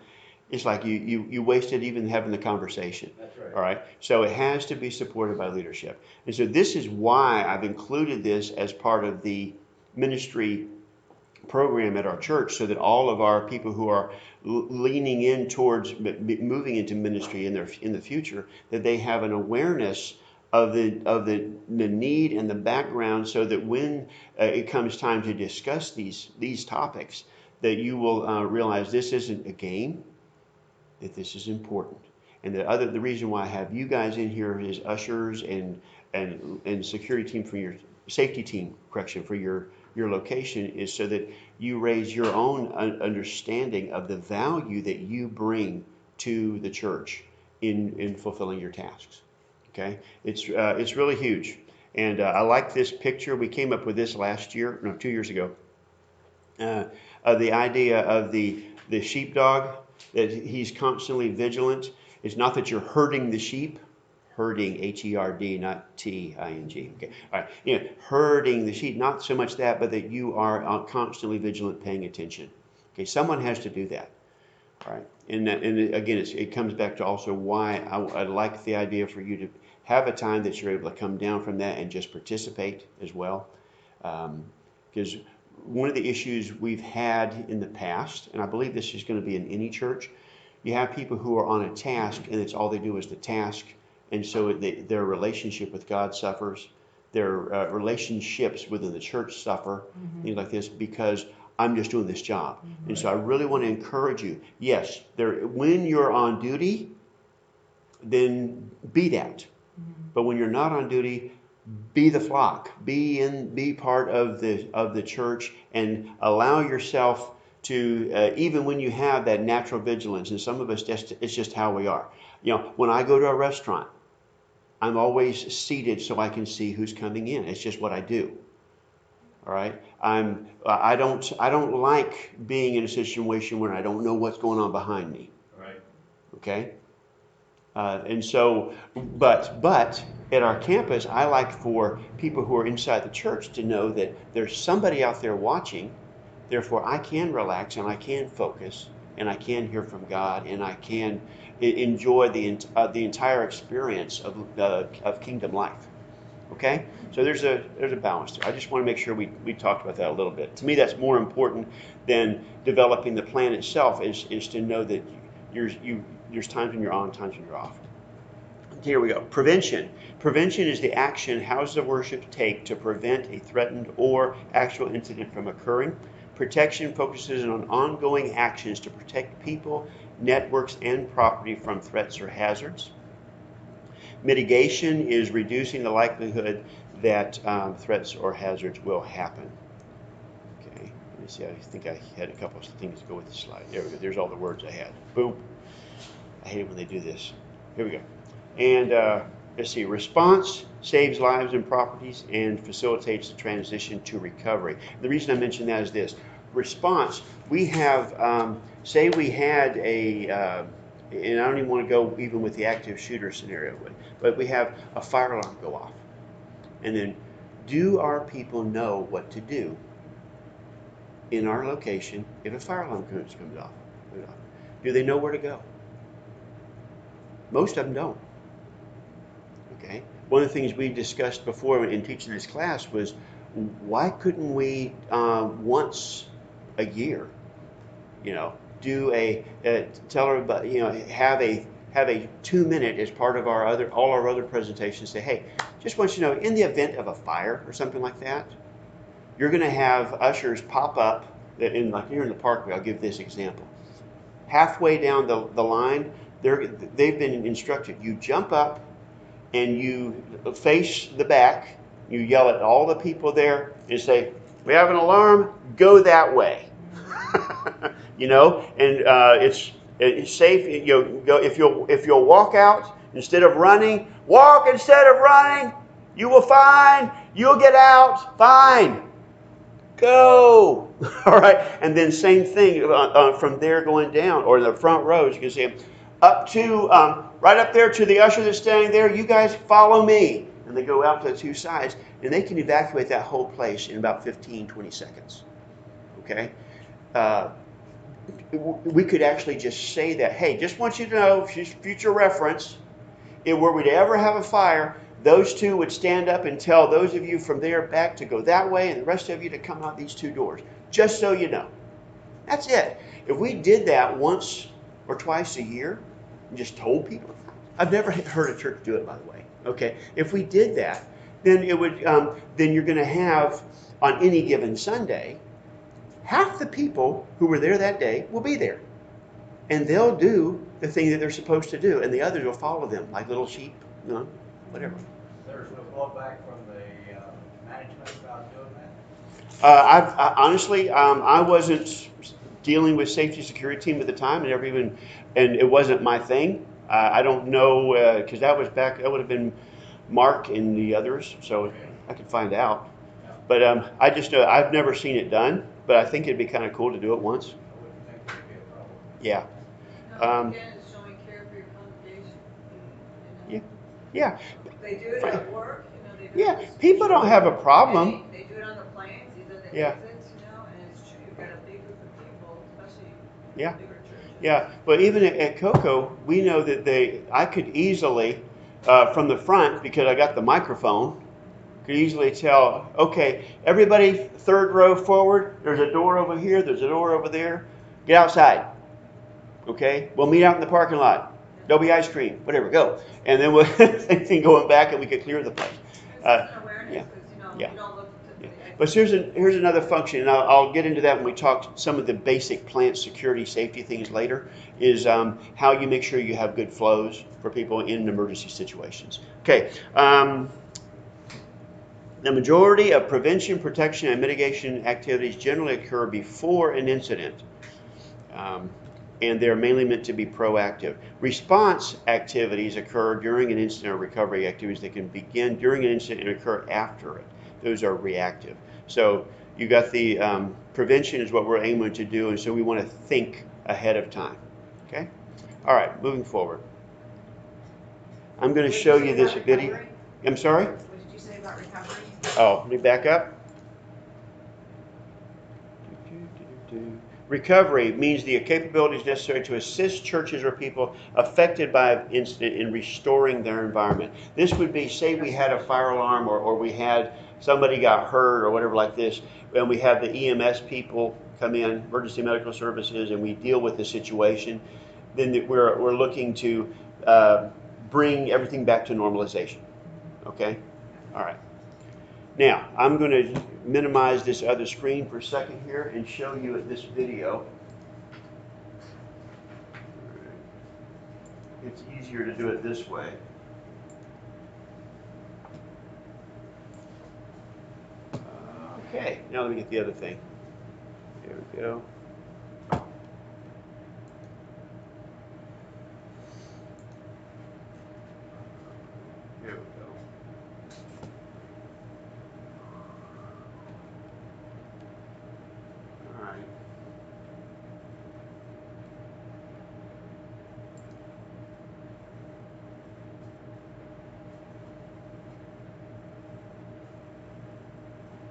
It's like you wasted even having the conversation. That's right. All right. So it has to be supported by leadership. And so this is why I've included this as part of the ministry program at our church, so that all of our people who are leaning in towards moving into ministry in the future, that they have an awareness of the need and the background, so that when it comes time to discuss these topics, that you will realize this isn't a game, that this is important. And the reason why I have you guys in here is ushers and security team for your safety team, for your location, is so that you raise your own understanding of the value that you bring to the church in fulfilling your tasks. Okay, it's really huge. And I like this picture. We came up with this 2 years ago, of the idea of the sheepdog, that he's constantly vigilant. It's not that you're herding the sheep, herding, H-E-R-D, not T-I-N-G. Okay, all right. Herding the sheep, not so much that, but that you are constantly vigilant, paying attention. Okay, someone has to do that. All right, and again, it comes back to also why I like the idea for you to have a time that you're able to come down from that and just participate as well, because one of the issues we've had in the past, and I believe this is going to be in any church, you have people who are on a task and it's all they do is the task, and so their relationship with God suffers, their relationships within the church suffer, things like this, because I'm just doing this job. And so I really want to encourage you, yes, when you're on duty, then be that. But when you're not on duty, be the flock, be part of the church, and allow yourself to, even when you have that natural vigilance, and some of us, it's just how we are. When I go to a restaurant, I'm always seated so I can see who's coming in. It's just what I do. All right. I don't like being in a situation where I don't know what's going on behind me. Right. Okay. And so, but at our campus, I like for people who are inside the church to know that there's somebody out there watching. Therefore, I can relax and I can focus and I can hear from God and I can enjoy the entire experience of kingdom life. Okay, so there's a balance there. I just want to make sure we talked about that a little bit. To me, that's more important than developing the plan itself. Is to know that there's times when you're on, times when you're off. Here we go. Prevention. Prevention is the action houses of worship take to prevent a threatened or actual incident from occurring. Protection focuses on ongoing actions to protect people, networks, and property from threats or hazards. Mitigation is reducing the likelihood that threats or hazards will happen. Okay, let me see. I think I had a couple of things to go with the slide. There we go. There's all the words I had. Boom. I hate it when they do this. Here we go. And let's see. Response saves lives and properties and facilitates the transition to recovery. The reason I mention that is this. Response, we have, say we had and I don't even want to go even with the active shooter scenario, but we have a fire alarm go off. And then, do our people know what to do in our location if a fire alarm comes off? Do they know where to go? Most of them don't. Okay. One of the things we discussed before in teaching this class was, why couldn't we once a year, do tell everybody, have a 2-minute as part of all our other presentations. Say, hey, just want you to know, in the event of a fire or something like that, you're going to have ushers pop up. Like here in the parkway, I'll give this example. Halfway down the line, they've been instructed. You jump up, and you face the back. You yell at all the people there and say, "We have an alarm. Go that way." You know, and it's safe. You know, go if you'll walk out instead of running. Walk instead of running. You will find. You'll get out. Fine. Go. All right. And then same thing from there going down, or in the front rows. You can see them up to right up there to the usher that's standing there. You guys follow me. And they go out to the two sides, and they can evacuate that whole place in about 15, 20 seconds. Okay. We could actually just say that, hey, just want you to know, future reference, if were we to ever have a fire, those two would stand up and tell those of you from there back to go that way and the rest of you to come out these two doors, just so you know. That's it. If we did that once or twice a year and just told people, I've never heard a church do it, by the way. Okay, if we did that, then it would. Then you're going to have on any given Sunday, half the people who were there that day will be there. And they'll do the thing that they're supposed to do, and the others will follow them like little sheep, you know, whatever. There's no blowback from the management about doing that? Honestly, I wasn't dealing with safety security team at the time, and it wasn't my thing. I don't know, because that would have been Mark and the others, so I could find out. Yeah. But I just know I've never seen it done, but I think it'd be kind of cool to do it once. I wouldn't think there'd be a problem. Yeah. No, again, it's showing care for your congregation. You know? Yeah. They do it at work, you know, they do Yeah. it. People don't have a problem. They do it on the planes, either the Yeah. exits, you know, and it's true, you've got a big group of people, especially Yeah. bigger churches. Yeah, but even at Cocoa, we know that I could easily, from the front, because I got the microphone, could easily tell, okay, everybody third row forward, there's a door over here, there's a door over there, get outside. Okay, we'll meet out in the parking lot. There'll be ice cream, whatever, go. And then we'll, same thing going back and we could clear the place. It's just an awareness, yeah. because, you know, Yeah. you don't look to the exit. But here's another function, and I'll get into that when we talk some of the basic plant security safety things later, is how you make sure you have good flows for people in emergency situations. Okay, the majority of prevention, protection, and mitigation activities generally occur before an incident, and they're mainly meant to be proactive. Response activities occur during an incident, or recovery activities that can begin during an incident and occur after it. Those are reactive. So you got the prevention is what we're aiming to do, and so we want to think ahead of time. Okay? All right, moving forward. I'm going to show you this video. I'm sorry? What did you say about recovery? Oh, let me back up. Recovery means the capabilities necessary to assist churches or people affected by an incident in restoring their environment. This would be, say we had a fire alarm, or we had somebody got hurt or whatever like this, and we have the EMS people come in, emergency medical services, and we deal with the situation. Then we're looking to bring everything back to normalization. Okay? All right. Now, I'm going to minimize this other screen for a second here and show you this video. It's easier to do it this way. Okay, now let me get the other thing. There we go. There we go. All right.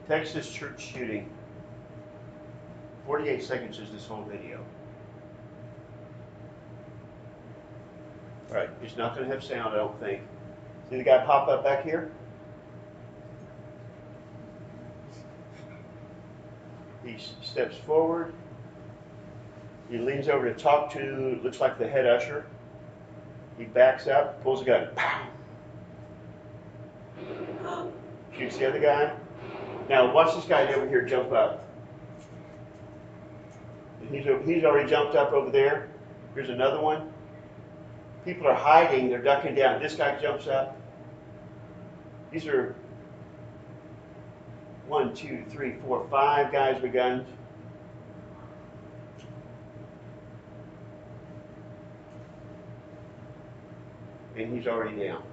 Texas church shooting. 48 seconds is this whole video. All right, it's not going to have sound, I don't think. See the guy pop up back here? He steps forward. He leans over to talk to, looks like the head usher. He backs up, pulls a gun. Pow! Shoots the other guy. Now watch this guy over here jump up. He's already jumped up over there. Here's another one. People are hiding, they're ducking down. This guy jumps up. These are 1, 2, 3, 4, 5 guys with guns. And he's already down.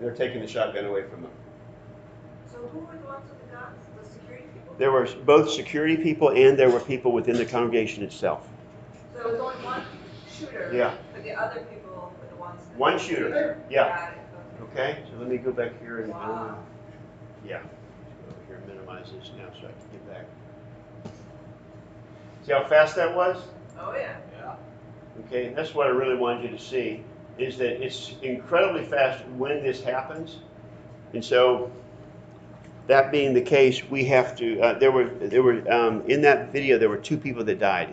They're taking the shotgun away from him. So who were the ones with the guns? The security people? There were both security people and there were people within the congregation itself. So it was only one shooter? Yeah. But the other people were the ones that... One shooter, yeah. Got it, okay. Okay, so let me go back here and, Wow. yeah. Go over here and minimize this now so I can get back. See how fast that was? Oh, yeah. Yeah. Okay, that's what I really wanted you to see, is that it's incredibly fast when this happens. And so, that being the case, we have to, there were in that video, there were 2 people that died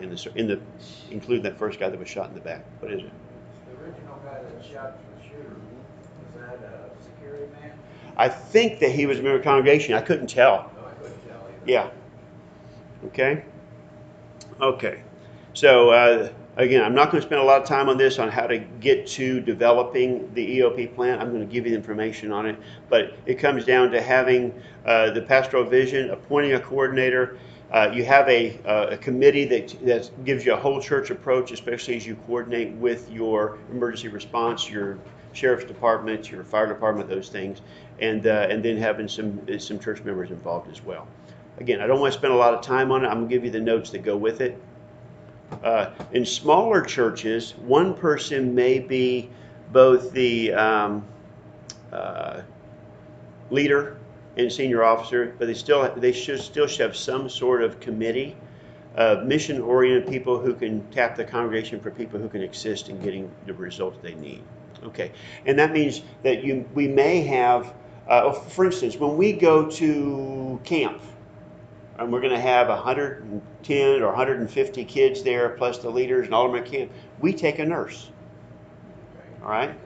including that first guy that was shot in the back. What is it? The original guy that shot the shooter, was that a security man? I think that he was a member of the congregation. I couldn't tell. No, I couldn't tell either. Yeah. Okay. Okay. So, again, I'm not going to spend a lot of time on this, on how to get to developing the EOP plan. I'm going to give you the information on it. But it comes down to having the pastoral vision, appointing a coordinator. You have a committee that gives you a whole church approach, especially as you coordinate with your emergency response, your sheriff's department, your fire department, those things, and then having some church members involved as well. Again, I don't want to spend a lot of time on it. I'm going to give you the notes that go with it. In smaller churches, one person may be both the leader and senior officer, but they should still have some sort of committee of mission-oriented people who can tap the congregation for people who can assist in getting the results they need. Okay, and that means that we may have, for instance, when we go to camp, and we're going to have 110 or 150 kids there, plus the leaders and all of them at camp, we take a nurse. All right?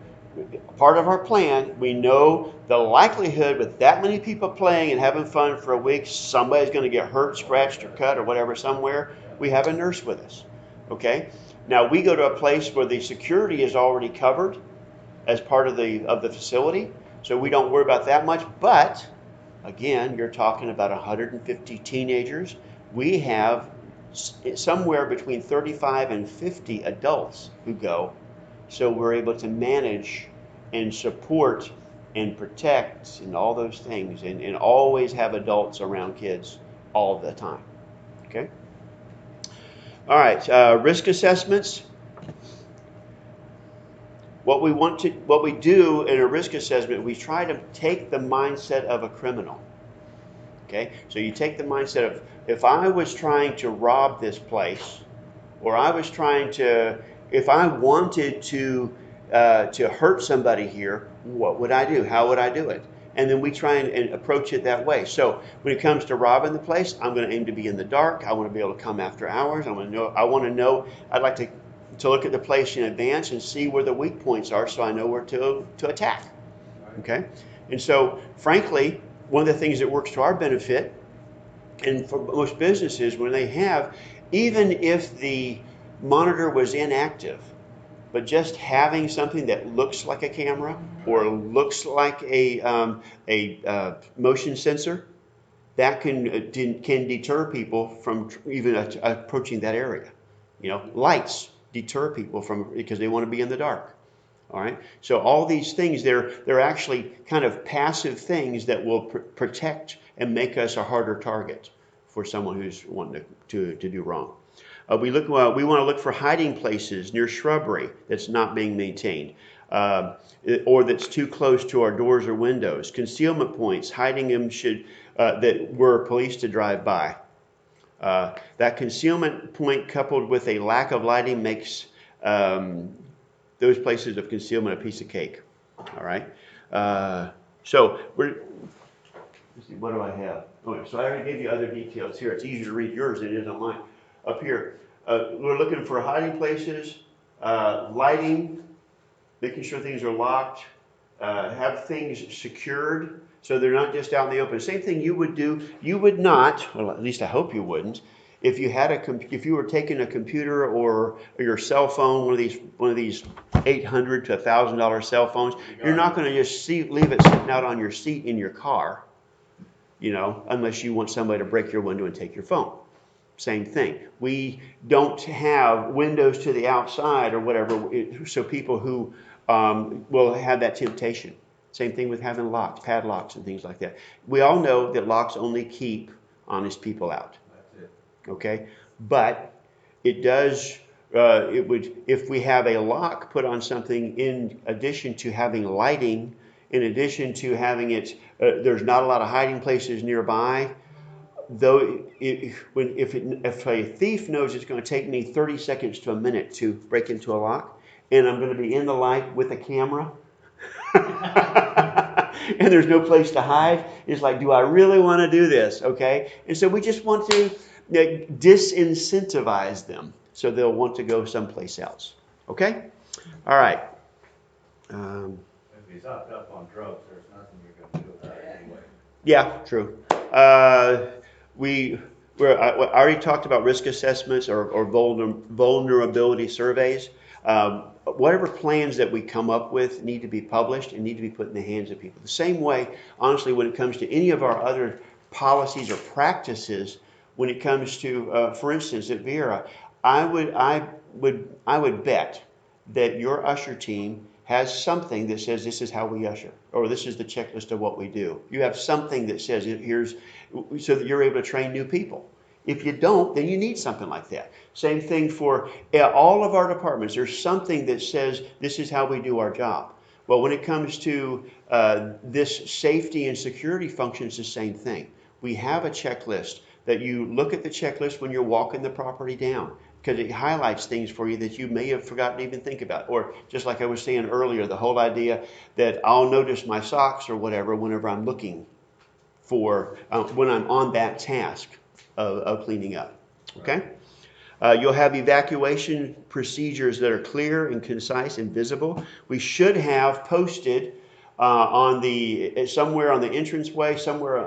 Part of our plan, we know the likelihood with that many people playing and having fun for a week, somebody's going to get hurt, scratched, or cut, or whatever somewhere. We have a nurse with us. Okay? Now, we go to a place where the security is already covered as part of the facility, so we don't worry about that much, but again, you're talking about 150 teenagers. We have somewhere between 35 and 50 adults who go. So we're able to manage and support and protect and all those things and always have adults around kids all the time. Okay? All right, risk assessments. What we do in a risk assessment, we try to take the mindset of a criminal. Okay, so you take the mindset of, if I was trying to rob this place, or if I wanted to hurt somebody here, what would I do? How would I do it? And then we try and approach it that way. So when it comes to robbing the place, I'm going to aim to be in the dark. I want to be able to come after hours. I want to know. I'd like to look at the place in advance and see where the weak points are, so I know where to attack. Okay, and so frankly, one of the things that works to our benefit, and for most businesses, when they have, even if the monitor was inactive, but just having something that looks like a camera or looks like a motion sensor, that can deter people from even approaching that area. You know, lights deter people because they want to be in the dark. All right. So all these things, they're actually kind of passive things that will protect and make us a harder target for someone who's wanting to do wrong. We want to look for hiding places near shrubbery that's not being maintained, or that's too close to our doors or windows. Concealment points, hiding them that were police to drive by. That concealment point coupled with a lack of lighting makes those places of concealment a piece of cake. All right. So let's see, what do I have? Okay, so I already gave you other details here. It's easier to read yours than it is on mine. Up here, we're looking for hiding places, lighting, making sure things are locked, have things secured so they're not just out in the open. Same thing you would do. You would not, well, at least I hope you wouldn't, If you had if you were taking a computer or your cell phone, one of these $800 to $1,000 cell phones, you're not going to just leave it sitting out on your seat in your car, you know, unless you want somebody to break your window and take your phone. Same thing. We don't have windows to the outside or whatever, so people who will have that temptation. Same thing with having locks, padlocks and things like that. We all know that locks only keep honest people out. That's it. Okay? But it does, if we have a lock put on something in addition to having lighting, in addition to having it, there's not a lot of hiding places nearby, though if a thief knows it's going to take me 30 seconds to a minute to break into a lock, and I'm going to be in the light with a camera, and there's no place to hide, it's like, do I really want to do this? Okay? And so we just want to disincentivize them so they'll want to go someplace else. Okay? All right. If he's hopped up on drugs, there's nothing you're going to do about it anyway. Yeah, true. I already talked about risk assessments or vulnerability surveys. Whatever plans that we come up with need to be published and need to be put in the hands of people. The same way, honestly, when it comes to any of our other policies or practices, when it comes to, for instance, at Vera, I would bet that your usher team has something that says this is how we usher, or this is the checklist of what we do. You have something that says here's, so that you're able to train new people. If you don't, then you need something like that. Same thing for all of our departments. There's something that says this is how we do our job. Well, when it comes to this safety and security function, it's the same thing. We have a checklist that you look at the checklist when you're walking the property down, because it highlights things for you that you may have forgotten to even think about. Or just like I was saying earlier, the whole idea that I'll notice my socks or whatever whenever I'm looking for, when I'm on that task of cleaning up. Okay? You'll have evacuation procedures that are clear and concise and visible. We should have posted somewhere on the entranceway, somewhere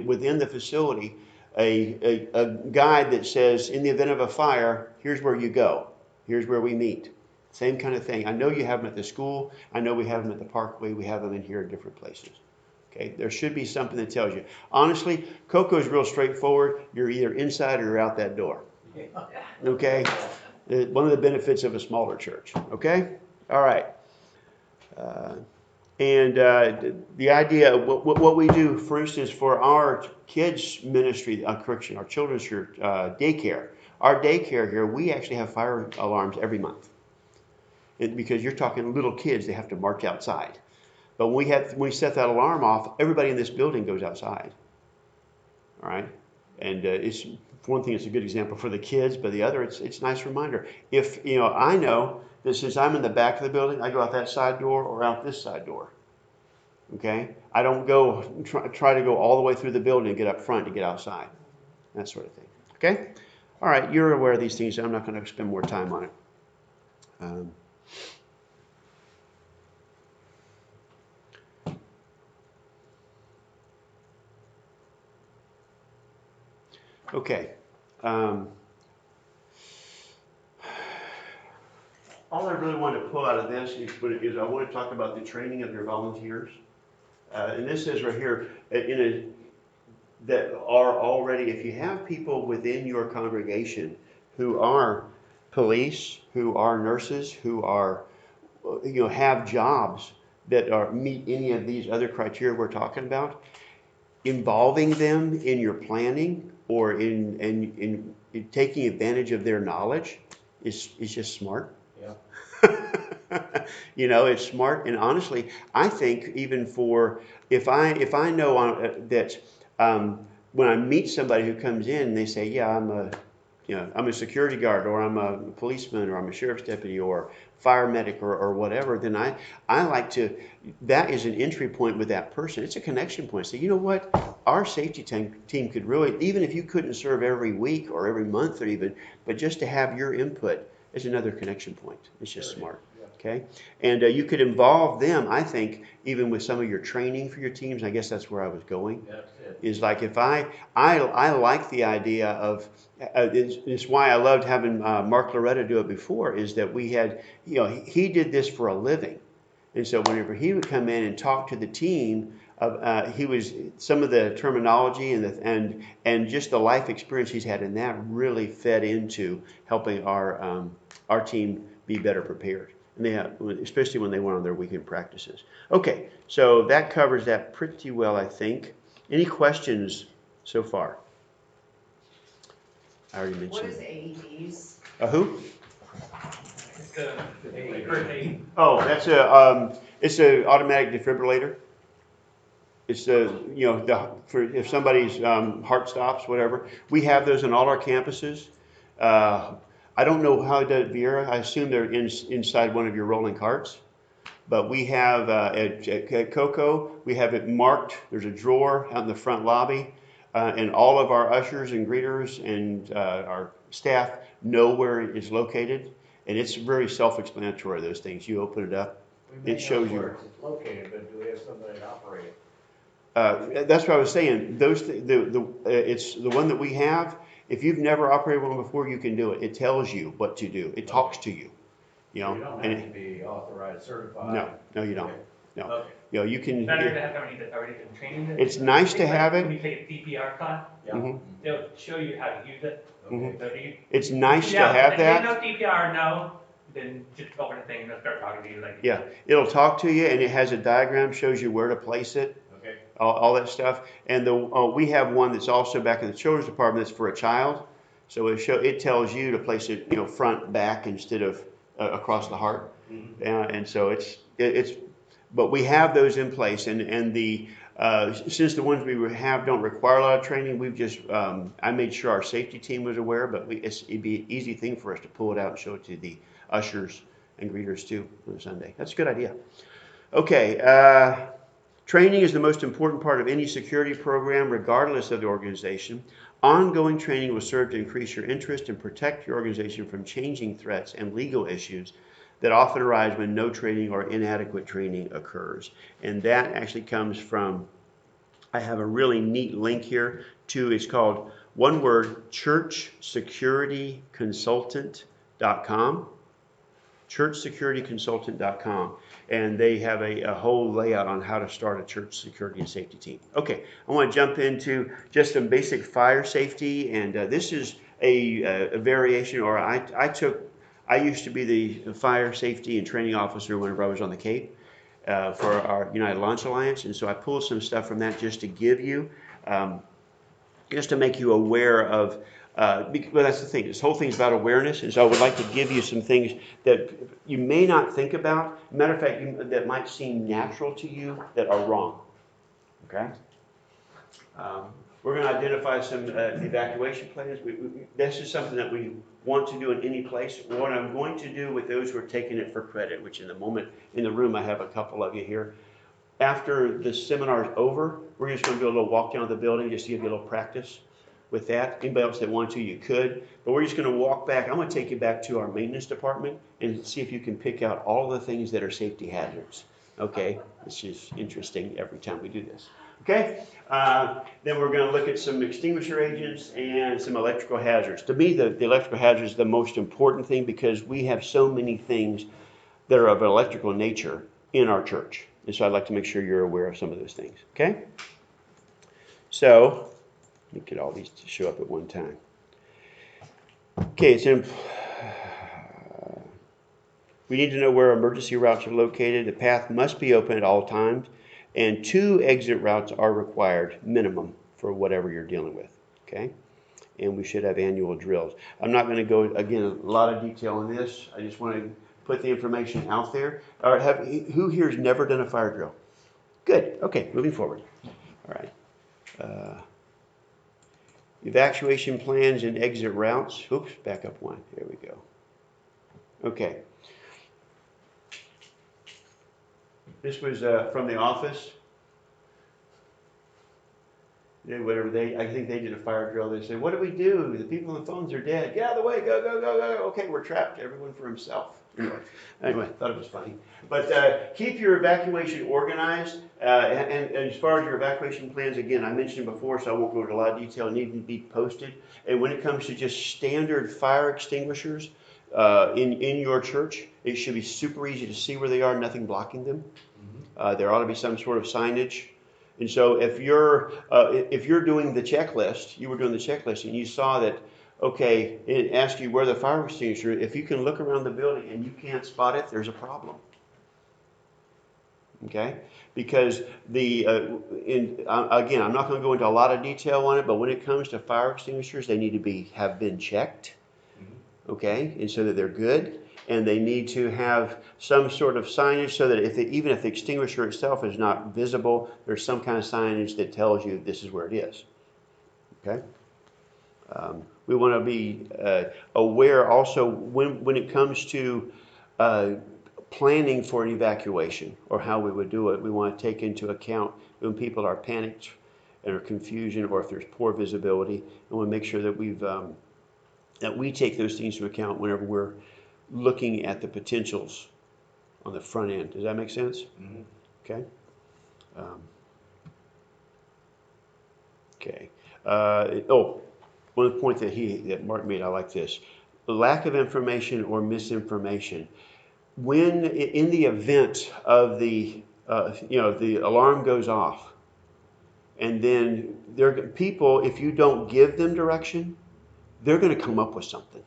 within the facility, a guide that says, in the event of a fire, here's where you go. Here's where we meet. Same kind of thing. I know you have them at the school. I know we have them at the Parkway. We have them in here in different places. Okay, there should be something that tells you. Honestly, Cocoa is real straightforward. You're either inside or you're out that door. Okay? One of the benefits of a smaller church. Okay? All right. The idea, what we do, for instance, for our kids' ministry, correction, our children's church, daycare. Our daycare here, we actually have fire alarms every month. Because you're talking little kids, they have to march outside. But when we set that alarm off, everybody in this building goes outside. All right? And it's, for one thing, it's a good example for the kids, but the other, it's a nice reminder. If, I know that since I'm in the back of the building, I go out that side door or out this side door. Okay? I don't go, try to go all the way through the building and get up front to get outside. That sort of thing. Okay? All right, you're aware of these things, so I'm not going to spend more time on it. Okay. All I really want to pull out of this is I want to talk about the training of your volunteers. And this says right here, that are already, if you have people within your congregation who are police, who are nurses, who are, have jobs that meet any of these other criteria we're talking about, involving them in your planning or in taking advantage of their knowledge is just smart. Yeah. It's smart. And honestly, I think even for, if I know that when I meet somebody who comes in and they say, yeah, I'm a security guard, or I'm a policeman, or I'm a sheriff's deputy, or fire medic, or whatever, then I like to, that is an entry point with that person. It's a connection point. So you know what? Our safety team could really, even if you couldn't serve every week or every month or even, but just to have your input is another connection point. It's just smart. Okay, and you could involve them, I think, even with some of your training for your teams. I guess that's where I was going. That's it. Is like if I like the idea of it's why I loved having Mark Loretta do it before, is that we had, he did this for a living, and so whenever he would come in and talk to the team, he was some of the terminology and just the life experience he's had in that really fed into helping our team be better prepared. And they have, especially when they went on their weekend practices. Okay, so that covers that pretty well, I think. Any questions so far? I already mentioned. What is AEDs? Who? It's the first aid. Oh, that's it's a automatic defibrillator. It's for if somebody's heart stops, whatever. We have those in all our campuses. I don't know how it does at Viera. I assume they're inside one of your rolling carts. But we have at Cocoa, we have it marked. There's a drawer out in the front lobby, and all of our ushers and greeters and our staff know where it is located. And it's very self-explanatory, those things. You open it up, it shows you. Where it's located, but do we have somebody to operate it? That's what I was saying. It's the one that we have. If you've never operated one before, you can do it. It tells you what to do. It talks to you. You know, You don't and have to be authorized, certified. no, you don't. Okay. No, Okay. you can. Better to have somebody that's already been trained. It's nice to have it. When you take a CPR class, Yeah. Mhm. they'll show you how to use it. Okay. So if you, It's nice to yeah, have if that. they know CPR, no, then just open the thing and they'll start talking to you like. Yeah, it'll talk to you, and it has a diagram, shows you where to place it, Okay. all that stuff. And we have one that's also back in the children's department that's for a child. So it tells you to place it, front, back instead of across the heart. Mhm. And so but we have those in place, and since the ones we have don't require a lot of training, we've just I made sure our safety team was aware, but it'd be an easy thing for us to pull it out and show it to the ushers and greeters too on Sunday. That's a good idea. Okay, training is the most important part of any security program, regardless of the organization. Ongoing training will serve to increase your interest and protect your organization from changing threats and legal issues that often arise when no training or inadequate training occurs. And that actually comes from, I have a really neat link here to, it's called, one word, churchsecurityconsultant.com. churchsecurityconsultant.com, and they have a whole layout on how to start a church security and safety team. Okay, I want to jump into just some basic fire safety, and this is a variation, or I used to be the fire safety and training officer whenever I was on the Cape for our United Launch Alliance, and so I pulled some stuff from that just to give you, just to make you aware of. But that's the thing. This whole thing is about awareness, and so I would like to give you some things that you may not think about. Matter of fact, that might seem natural to you that are wrong. Okay. We're going to identify some evacuation plans. This is something that we want to do in any place. What I'm going to do with those who are taking it for credit, which in the moment in the room I have a couple of you here. After the seminar is over, we're just going to do a little walk down the building just to give you a little practice with that. Anybody else that wanted to, you could. But we're just going to walk back. I'm going to take you back to our maintenance department and see if you can pick out all the things that are safety hazards. Okay? It's just interesting every time we do this. Okay? Then we're going to look at some extinguisher agents and some electrical hazards. To me, the electrical hazard is the most important thing because we have so many things that are of an electrical nature in our church. And so I'd like to make sure you're aware of some of those things. Okay? So, let me get all these to show up at one time. Okay, we need to know where emergency routes are located. The path must be open at all times, and 2 exit routes are required, minimum, for whatever you're dealing with. Okay? And we should have annual drills. I'm not going to go, again, a lot of detail on this. I just want to put the information out there. All right, who here has never done a fire drill? Good. Okay, moving forward. All right. Evacuation plans and exit routes. Oops, back up one. There we go. Okay. This was from the office. whatever I think they did a fire drill. They said, what do we do? The people on the phones are dead. Get out of the way, go, go, go, go. Okay, we're trapped, everyone for himself. Anyway, thought it was funny. But keep your evacuation organized. And as far as your evacuation plans, again, I mentioned before, so I won't go into a lot of detail, need to be posted. And when it comes to just standard fire extinguishers in your church, it should be super easy to see where they are, nothing blocking them. There ought to be some sort of signage. And so if you're doing the checklist, you were doing the checklist and you saw that, okay, it asked you where the fire extinguisher, if you can look around the building and you can't spot it, there's a problem. Okay? Because again, I'm not going to go into a lot of detail on it, but when it comes to fire extinguishers, they need to have been checked. Okay? And so that they're good. And they need to have some sort of signage so that even if the extinguisher itself is not visible, there's some kind of signage that tells you this is where it is. Okay? We want to be aware also when it comes to planning for an evacuation or how we would do it. We want to take into account when people are panicked or confusion or if there's poor visibility. We want to make sure that we take those things into account whenever we're looking at the potentials on the front end. Does that make sense? Mm-hmm. Okay. Okay. One of the points that Mark made, I like this. The lack of information or misinformation. When in the event of the alarm goes off, and then people, if you don't give them direction, they're going to come up with something.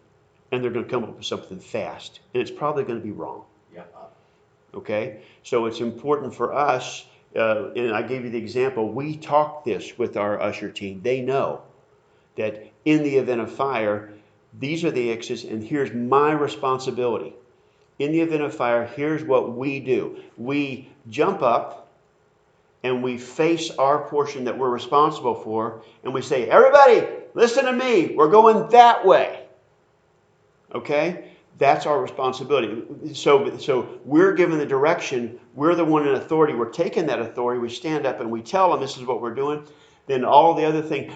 And they're going to come up with something fast. And it's probably going to be wrong. Yeah. Okay? So it's important for us, and I gave you the example, we talk this with our usher team. They know that in the event of fire, these are the exits, and here's my responsibility. In the event of fire, here's what we do. We jump up, and we face our portion that we're responsible for, and we say, everybody, listen to me. We're going that way. Okay? That's our responsibility. So we're given the direction. We're the one in authority. We're taking that authority. We stand up and we tell them this is what we're doing. Then all the other things,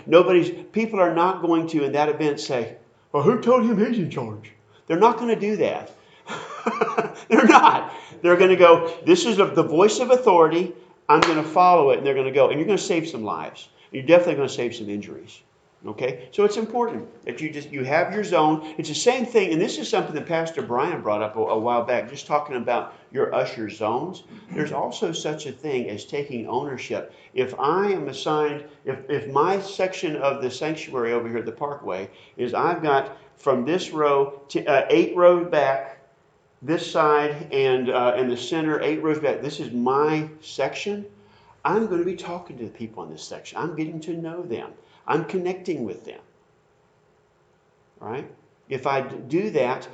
people are not going to in that event say, well, who told him he's in charge? They're not going to do that. They're not. They're going to go, this is the voice of authority. I'm going to follow it. And they're going to go. And you're going to save some lives. You're definitely going to save some injuries. Okay, so it's important that you have your zone. It's the same thing, and this is something that Pastor Brian brought up a while back, just talking about your usher zones. There's also such a thing as taking ownership. If I am assigned, if my section of the sanctuary over here at the Parkway is I've got from this row to 8 rows back, this side and the center 8 rows back. This is my section. I'm going to be talking to the people in this section. I'm getting to know them. I'm connecting with them, right? If I do that,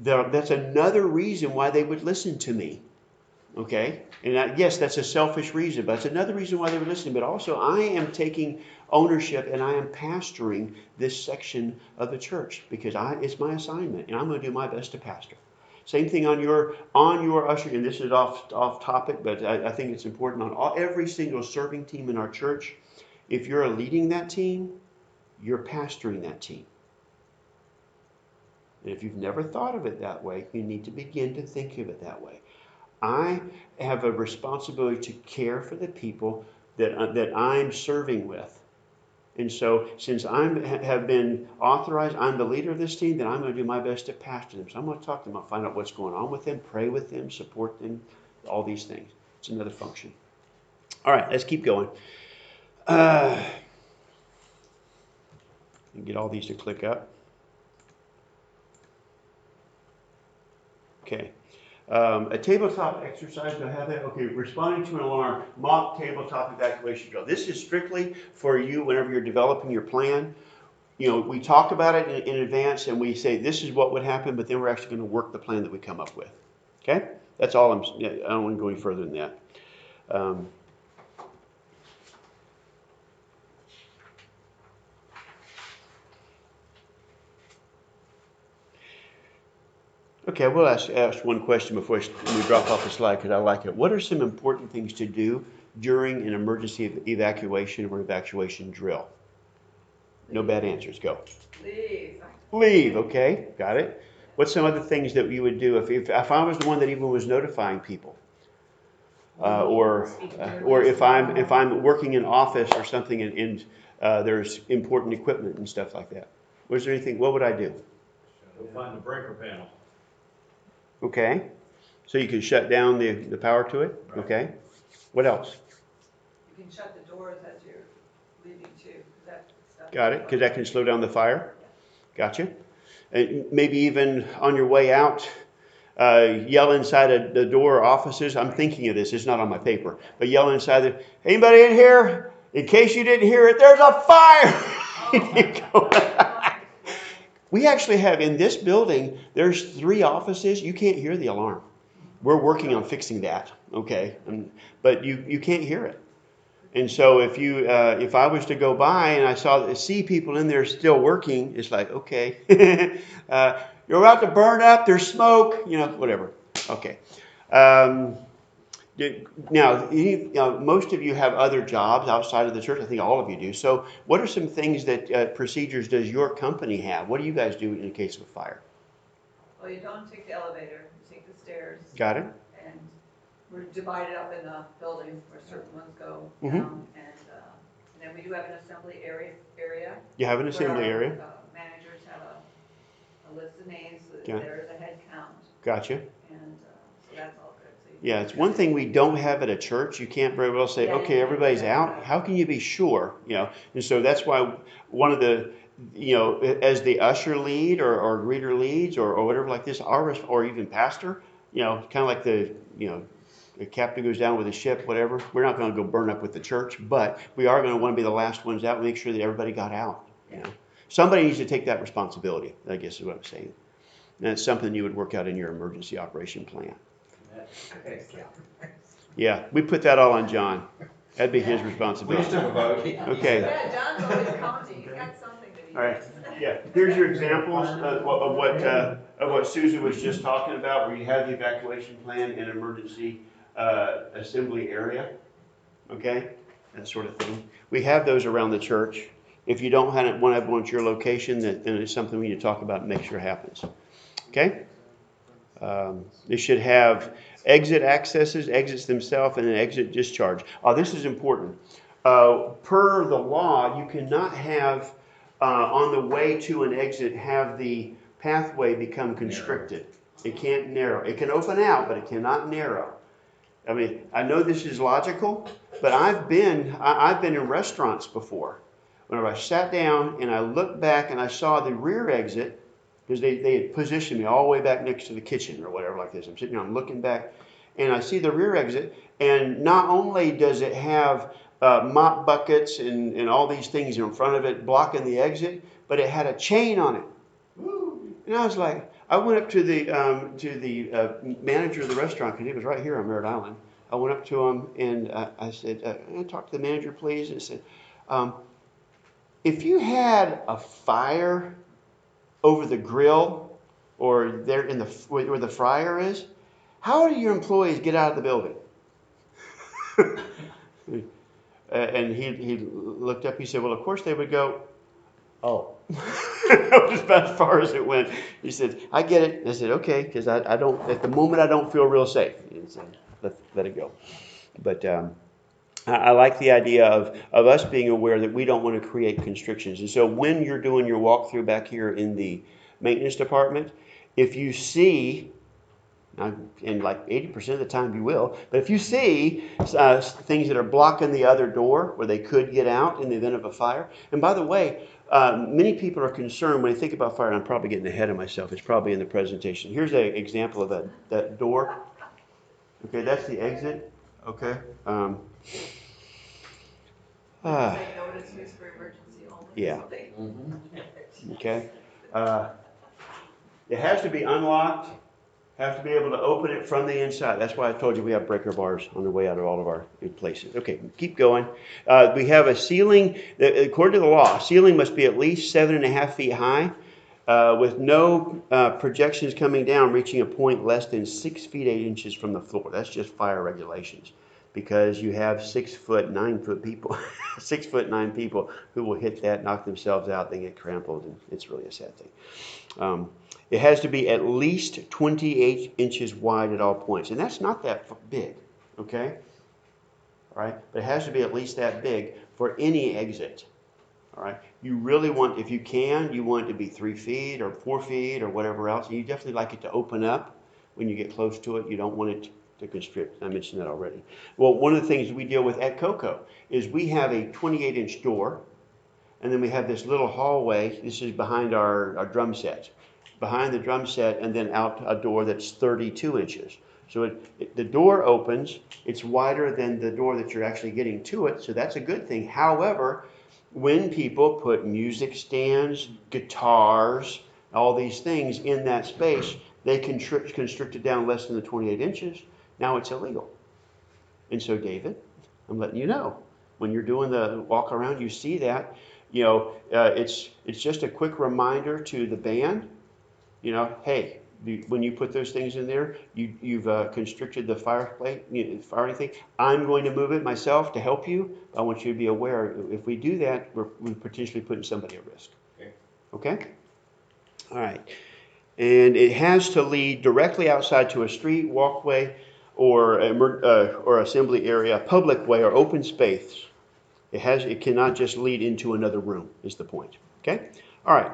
that's another reason why they would listen to me, okay? And yes, that's a selfish reason, but it's another reason why they would listen. But also, I am taking ownership and I am pastoring this section of the church because it's my assignment, and I'm going to do my best to pastor. Same thing on your usher, and this is off topic, but I think it's important on every single serving team in our church. If you're leading that team, you're pastoring that team. And if you've never thought of it that way, you need to begin to think of it that way. I have a responsibility to care for the people that I'm serving with. And so since I have been authorized, I'm the leader of this team, then I'm going to do my best to pastor them. So I'm going to talk to them, I'll find out what's going on with them, pray with them, support them, all these things. It's another function. All right, let's keep going. And get all these to click up. Okay. A tabletop exercise, do I have that? Okay, responding to an alarm, mock tabletop evacuation drill. This is strictly for you whenever you're developing your plan. You know, we talk about it in advance and we say this is what would happen, but then we're actually going to work the plan that we come up with. Okay? That's all I don't want to go any further than that. Okay, we'll ask one question before we drop off the slide because I like it. What are some important things to do during an emergency evacuation or evacuation drill? No bad answers. Go. Leave. Leave. Okay, got it. What's some other things that you would do if I was the one that even was notifying people? Or if I'm working in office or something and there's important equipment and stuff like that. Was there anything? What would I do? Go find the breaker panel. Okay, so you can shut down the power to it. Right. Okay, what else? You can shut the doors as you're leaving too, 'cause that stuff. Got it, because that can slow down the fire. Gotcha. And maybe even on your way out, yell inside the door offices. I'm thinking of this. It's not on my paper, but yell inside anybody in here? In case you didn't hear it, there's a fire. We actually have in this building, there's 3 offices. You can't hear the alarm. We're working on fixing that, okay? But you can't hear it. And so if I was to go by and I see people in there still working, it's like, okay, you're about to burn up. There's smoke, whatever. Okay. Now, most of you have other jobs outside of the church. I think all of you do. So what are some things that procedures does your company have? What do you guys do in the case of a fire? Well, you don't take the elevator, you take the stairs. Got it? And we're divided up in the buildings where certain ones go Mhm. down. And then we do have an assembly area. You have an assembly where our, area? Managers have a list of names, so that Yeah. there's a head count. Gotcha. And so that's all good. So Yeah, it's one thing we don't have at a church. You can't very well say, Yeah, okay, you everybody's can't. out. How can you be sure? And so that's why one of the, as the usher lead or greeter leads or whatever like this, or even pastor, kind of like the captain goes down with the ship, whatever. We're not going to go burn up with the church, but we are going to want to be the last ones out and make sure that everybody got out. Somebody needs to take that responsibility, I guess is what I'm saying. And that's something you would work out in your emergency operation plan. Yeah, we put that all on John. That'd be his responsibility. Okay. Yeah, John's always counting. He's got something that he All right. does. Yeah. Here's your examples of what Susan was just talking about, where you have the evacuation plan and emergency assembly area. Okay, that sort of thing. We have those around the church. If you don't want to have one at your location, then it's something we need to talk about and make sure happens. Okay. They should have exit accesses, exits themselves, and an exit discharge. This is important. Per the law, you cannot have, on the way to an exit, have the pathway become constricted. It can't narrow. It can open out, but it cannot narrow. I mean, I know this is logical, but I've been in restaurants before. Whenever I sat down and I looked back and I saw the rear exit, because they had positioned me all the way back next to the kitchen or whatever like this. I'm sitting there, I'm looking back, and I see the rear exit, and not only does it have mop buckets and all these things in front of it blocking the exit, but it had a chain on it. And I was like, I went up to the manager of the restaurant, because he was right here on Merritt Island. I went up to him and I said, "Can I talk to the manager, please?" And I said, if you had a fire over the grill or there in where the fryer is, how do your employees get out of the building? And he looked up, he said, well, of course they would go, oh. That was about as far as it went. He said, I get it. I said, okay, because I don't, at the moment I don't feel real safe. He said, let it go. But I like the idea of us being aware that we don't want to create constrictions. And so when you're doing your walkthrough back here in the maintenance department, if you see, and like 80% of the time you will, but if you see things that are blocking the other door where they could get out in the event of a fire, and by the way, many people are concerned when they think about fire, and I'm probably getting ahead of myself, it's probably in the presentation. Here's an example of that door. Okay, that's the exit. Okay. Say notice use for emergency only. Yeah. Okay. It has to be unlocked. Have to be able to open it from the inside. That's why I told you we have breaker bars on the way out of all of our places. Okay, keep going. We have a ceiling. According to the law, a ceiling must be at least 7.5 feet high, with no projections coming down reaching a point less than 6 feet 8 inches from the floor. That's just fire regulations. because you have 6'9" people, 6'9" people who will hit that, knock themselves out, they get crumpled, and it's really a sad thing. It has to be at least 28 inches wide at all points, and that's not that big, okay? All right, but it has to be at least that big for any exit. All right, you really want, if you can, you want it to be 3 feet or 4 feet or whatever else. And you definitely like it to open up when you get close to it. You don't want it to constrict. I mentioned that already. Well, one of the things we deal with at Coco is we have a 28-inch door, and then we have this little hallway. This is behind our drum set. Behind the drum set, and then out a door that's 32 inches. So the door opens, it's wider than the door that you're actually getting to it, so that's a good thing. However, when people put music stands, guitars, all these things in that space, they constrict it down less than the 28 inches. Now it's illegal. And so, David, I'm letting you know, when you're doing the walk around, you see that, you know, it's just a quick reminder to the band, you know, hey, when you put those things in there, you've constricted the fireplace, firing thing. I'm going to move it myself to help you. I want you to be aware. If we do that, we're potentially putting somebody at risk. Okay? All right. And it has to lead directly outside to a street, walkway, or assembly area, public way, or open space. It cannot just lead into another room, is the point. Okay? All right.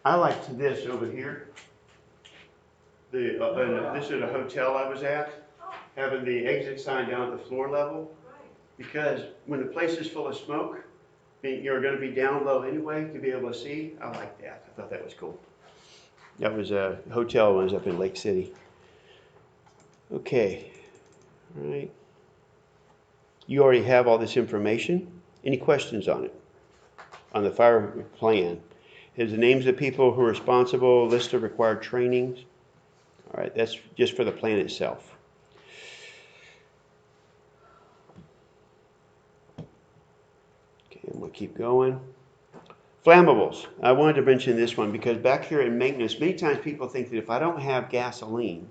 I liked this over here. This is a hotel I was at, having the exit sign down at the floor level, because when the place is full of smoke, you're going to be down low anyway to be able to see. I like that. I thought that was cool. That was a hotel when I was up in Lake City. Okay, all right. You already have all this information. Any questions on it? On the fire plan? Is the names of people who are responsible, list of required trainings. All right, that's just for the plan itself. Okay, I'm going to keep going. Flammables. I wanted to mention this one because back here in maintenance, many times people think that if I don't have gasoline,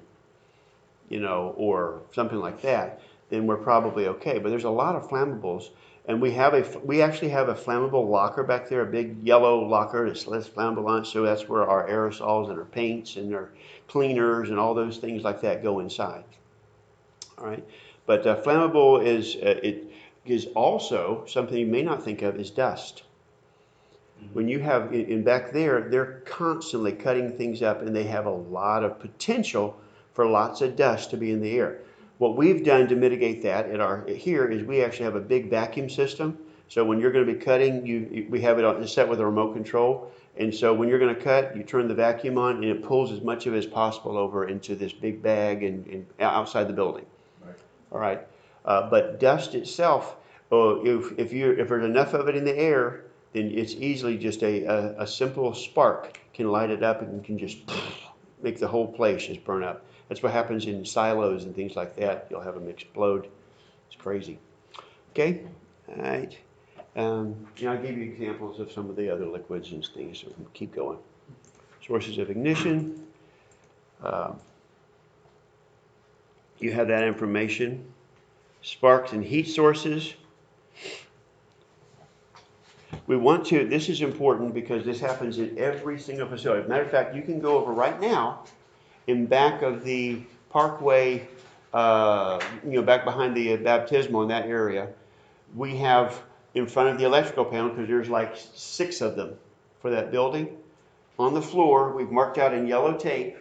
you know, or something like that, then we're probably okay. But there's a lot of flammables. And we actually have a flammable locker back there, a big yellow locker that's less flammable on it. So that's where our aerosols and our paints and our cleaners and all those things like that go inside. All right, but flammable is also something you may not think of is dust. When you have in back there, they're constantly cutting things up, and they have a lot of potential for lots of dust to be in the air. What we've done to mitigate that here is we actually have a big vacuum system. So when you're going to be cutting, we have it set with a remote control. And so when you're going to cut, you turn the vacuum on, and it pulls as much of it as possible over into this big bag and outside the building. Right. All right. But dust itself, if there's enough of it in the air, then it's easily just a simple spark can light it up and can just make the whole place just burn up. That's what happens in silos and things like that. You'll have them explode. It's crazy. Okay? All right. I'll give you examples of some of the other liquids and things. So we'll keep going. Sources of ignition. You have that information. Sparks and heat sources. This is important because this happens in every single facility. As a matter of fact, you can go over right now in back of the parkway, back behind the baptismal in that area. We have in front of the electrical panel, because there's like 6 of them for that building. On the floor, we've marked out in yellow tape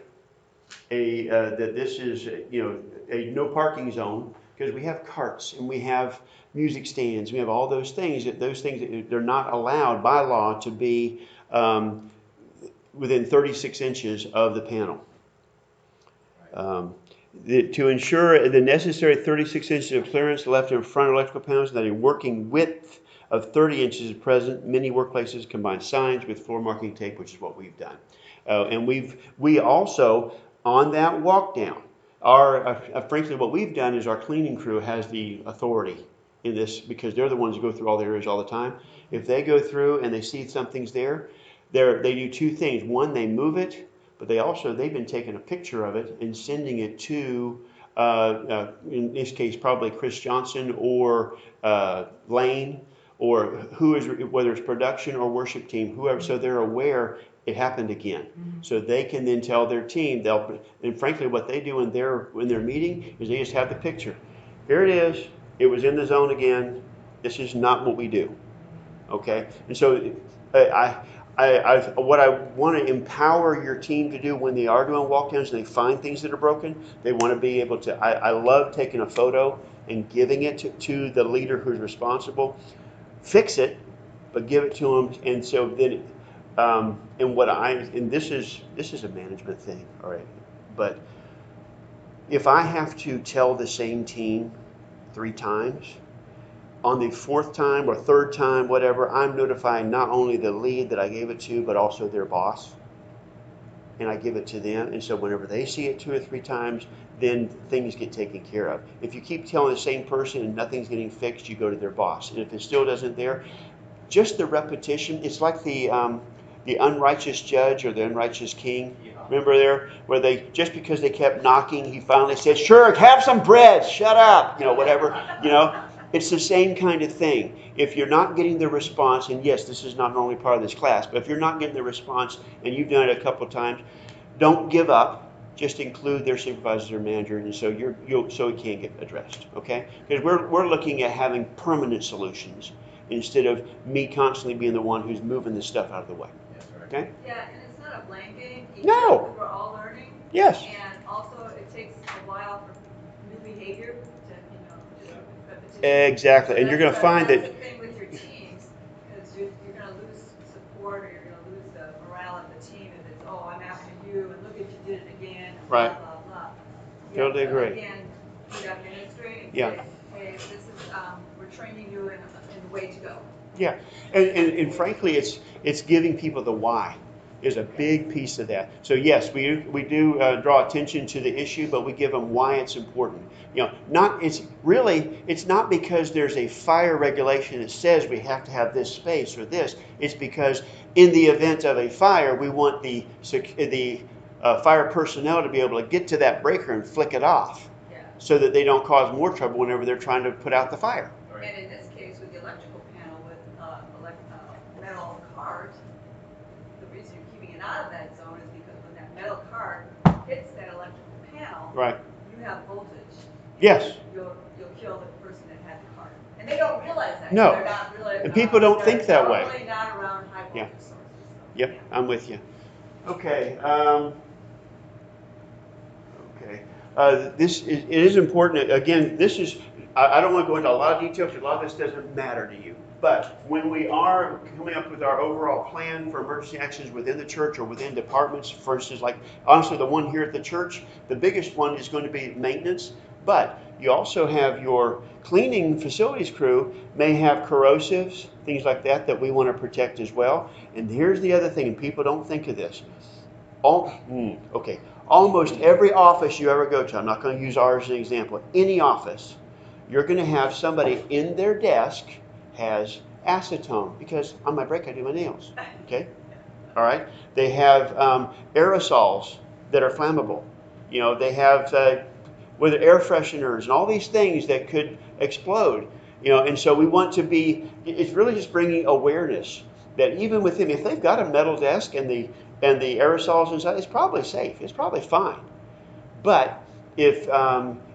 that this is a no parking zone, because we have carts and we have music stands, we have all those things. They're not allowed by law to be within 36 inches of the panel. To ensure the necessary 36 inches of clearance left in front of electrical panels, that a working width of 30 inches is present. Many workplaces combine signs with floor marking tape, which is what we've done. And we also, on that walk down, frankly, what we've done is our cleaning crew has the authority in this, because they're the ones who go through all the areas all the time. If they go through and they see something's there, they do 2 things. One, they move it but they've been taking a picture of it and sending it to, in this case, probably Chris Johnson or Lane, or whether it's production or worship team, whoever, so they're aware it happened again. So they can then tell their team, and frankly what they do in their meeting is they just have the picture. Here it is, it was in the zone again, this is not what we do. Okay? And so what I want to empower your team to do when they are doing walkdowns and they find things that are broken, they want to be able to, I love taking a photo and giving it to the leader who's responsible. Fix it, but give it to them. And so then, and this is a management thing, all right? But if I have to tell the same team 3 times, on the 4th time or 3rd time, whatever, I'm notifying not only the lead that I gave it to, but also their boss. And I give it to them. And so whenever they see it 2 or 3 times, then things get taken care of. If you keep telling the same person and nothing's getting fixed, you go to their boss. And if it still doesn't there, just the repetition, it's like the unrighteous judge or the unrighteous king. Remember there, where they, just because they kept knocking, he finally said, sure, have some bread, shut up, whatever, It's the same kind of thing. If you're not getting the response, and yes, this is not normally part of this class, but if you're not getting the response and you've done it a couple of times, don't give up. Just include their supervisor or manager, and so so it can get addressed. Okay? Because we're looking at having permanent solutions instead of me constantly being the one who's moving this stuff out of the way. Okay? Yeah, and it's not a blank game. No. We're all learning. Yes. And also, it takes a while for new behavior to, just repetition. Exactly. So And you're going to find that's that. the thing with your teams, because you're going to lose support, or you're going to lose the morale of the team if it's, oh, I'm after you, and look at you did it again, and Right. blah, blah, blah. Totally agree. Again, you got to demonstrate and Yeah. say, hey, this is, we're training you in the way to go. Yeah, and frankly, it's giving people the why is a big piece of that. So yes, we do draw attention to the issue, but we give them why it's important. It's not because there's a fire regulation that says we have to have this space or this. It's because in the event of a fire, we want the fire personnel to be able to get to that breaker and flick it off, so that they don't cause more trouble whenever they're trying to put out the fire. And in this case, with the electrical panel with metal cart, the reason you're keeping it out of that zone is because when that metal cart hits that electrical panel, Right. you have voltage. Yes. You'll kill the person that had the cart. And they don't realize that. No. They're not really, And people don't think that way. They're normally not around high voltage Yeah. sources. So, Yep, yeah. I'm with you. Okay. It is important. Again, I don't want to go into a lot of details because a lot of this doesn't matter to you. But when we are coming up with our overall plan for emergency actions within the church or within departments, for instance, like honestly the one here at the church, the biggest one is going to be maintenance. But you also have your cleaning facilities crew may have corrosives, things like that we want to protect as well. And here's the other thing, and people don't think of this. Almost every office you ever go to, I'm not going to use ours as an example, any office, you're going to have somebody in their desk has acetone, because on my break I do my nails. Okay? All right? They have aerosols that are flammable. They have whether air fresheners and all these things that could explode. And so we want to be, it's really just bringing awareness that even with them, if they've got a metal desk and the aerosols inside, it's probably safe. It's probably fine. But if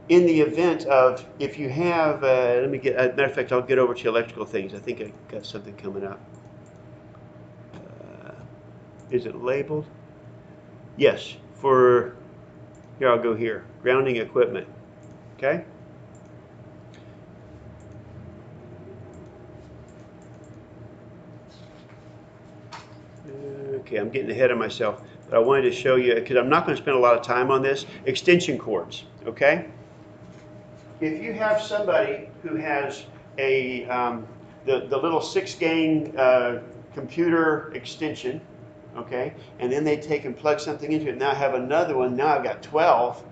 in the event of, if you have, matter of fact, I'll get over to electrical things. I think I got something coming up. Is it labeled? Yes, here I'll go here. Grounding equipment. Okay? Okay, I'm getting ahead of myself, but I wanted to show you, because I'm not going to spend a lot of time on this, extension cords, okay? If you have somebody who has the little 6-gang computer extension, okay, and then they take and plug something into it, now I have another one, now I've got 12,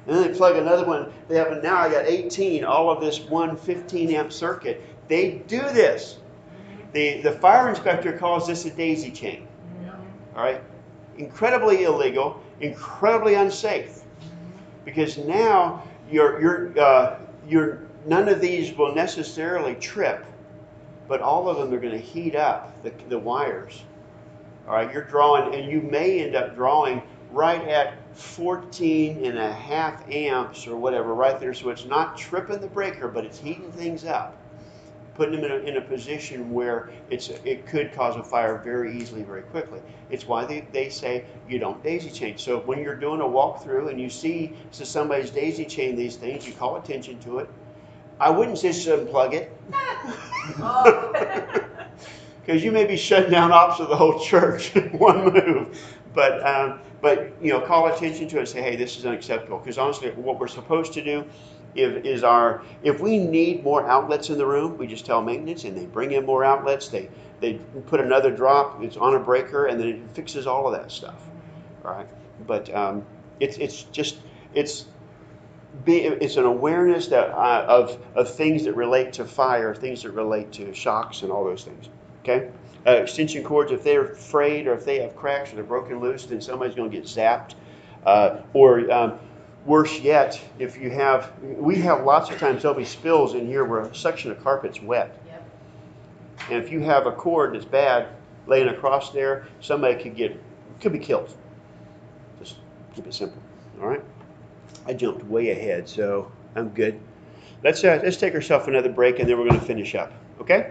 and then they plug another one, now I got 18, all of this one 15-amp circuit. They do this. The fire inspector calls this a daisy chain. All right? incredibly illegal, incredibly unsafe. Because now none of these will necessarily trip, but all of them are going to heat up the wires. All right, you're drawing, and you may end up drawing right at 14.5 amps or whatever right there. So it's not tripping the breaker, but it's heating things up, putting them in a position where it could cause a fire very easily, very quickly. It's why they say you don't daisy chain. So when you're doing a walkthrough and you see somebody's daisy chain these things, you call attention to it. I wouldn't just unplug it. Oh. Because you may be shutting down opposite of the whole church in one move. But you know, call attention to it and say, hey, this is unacceptable. Because honestly, what we're supposed to do if we need more outlets in the room, we just tell maintenance and they bring in more outlets. They put another drop, it's on a breaker, and then it fixes all of that stuff. Right? But it's an awareness that of things that relate to fire, things that relate to shocks and all those things. Okay? Extension cords, if they're frayed or if they have cracks or they're broken loose, then somebody's going to get zapped. Worse yet, we have lots of times there'll be spills in here where a section of carpet's wet. Yep. And if you have a cord that's bad laying across there, somebody could be killed. Just keep it simple. All right? I jumped way ahead, so I'm good. Let's take ourselves another break, and then we're going to finish up. Okay?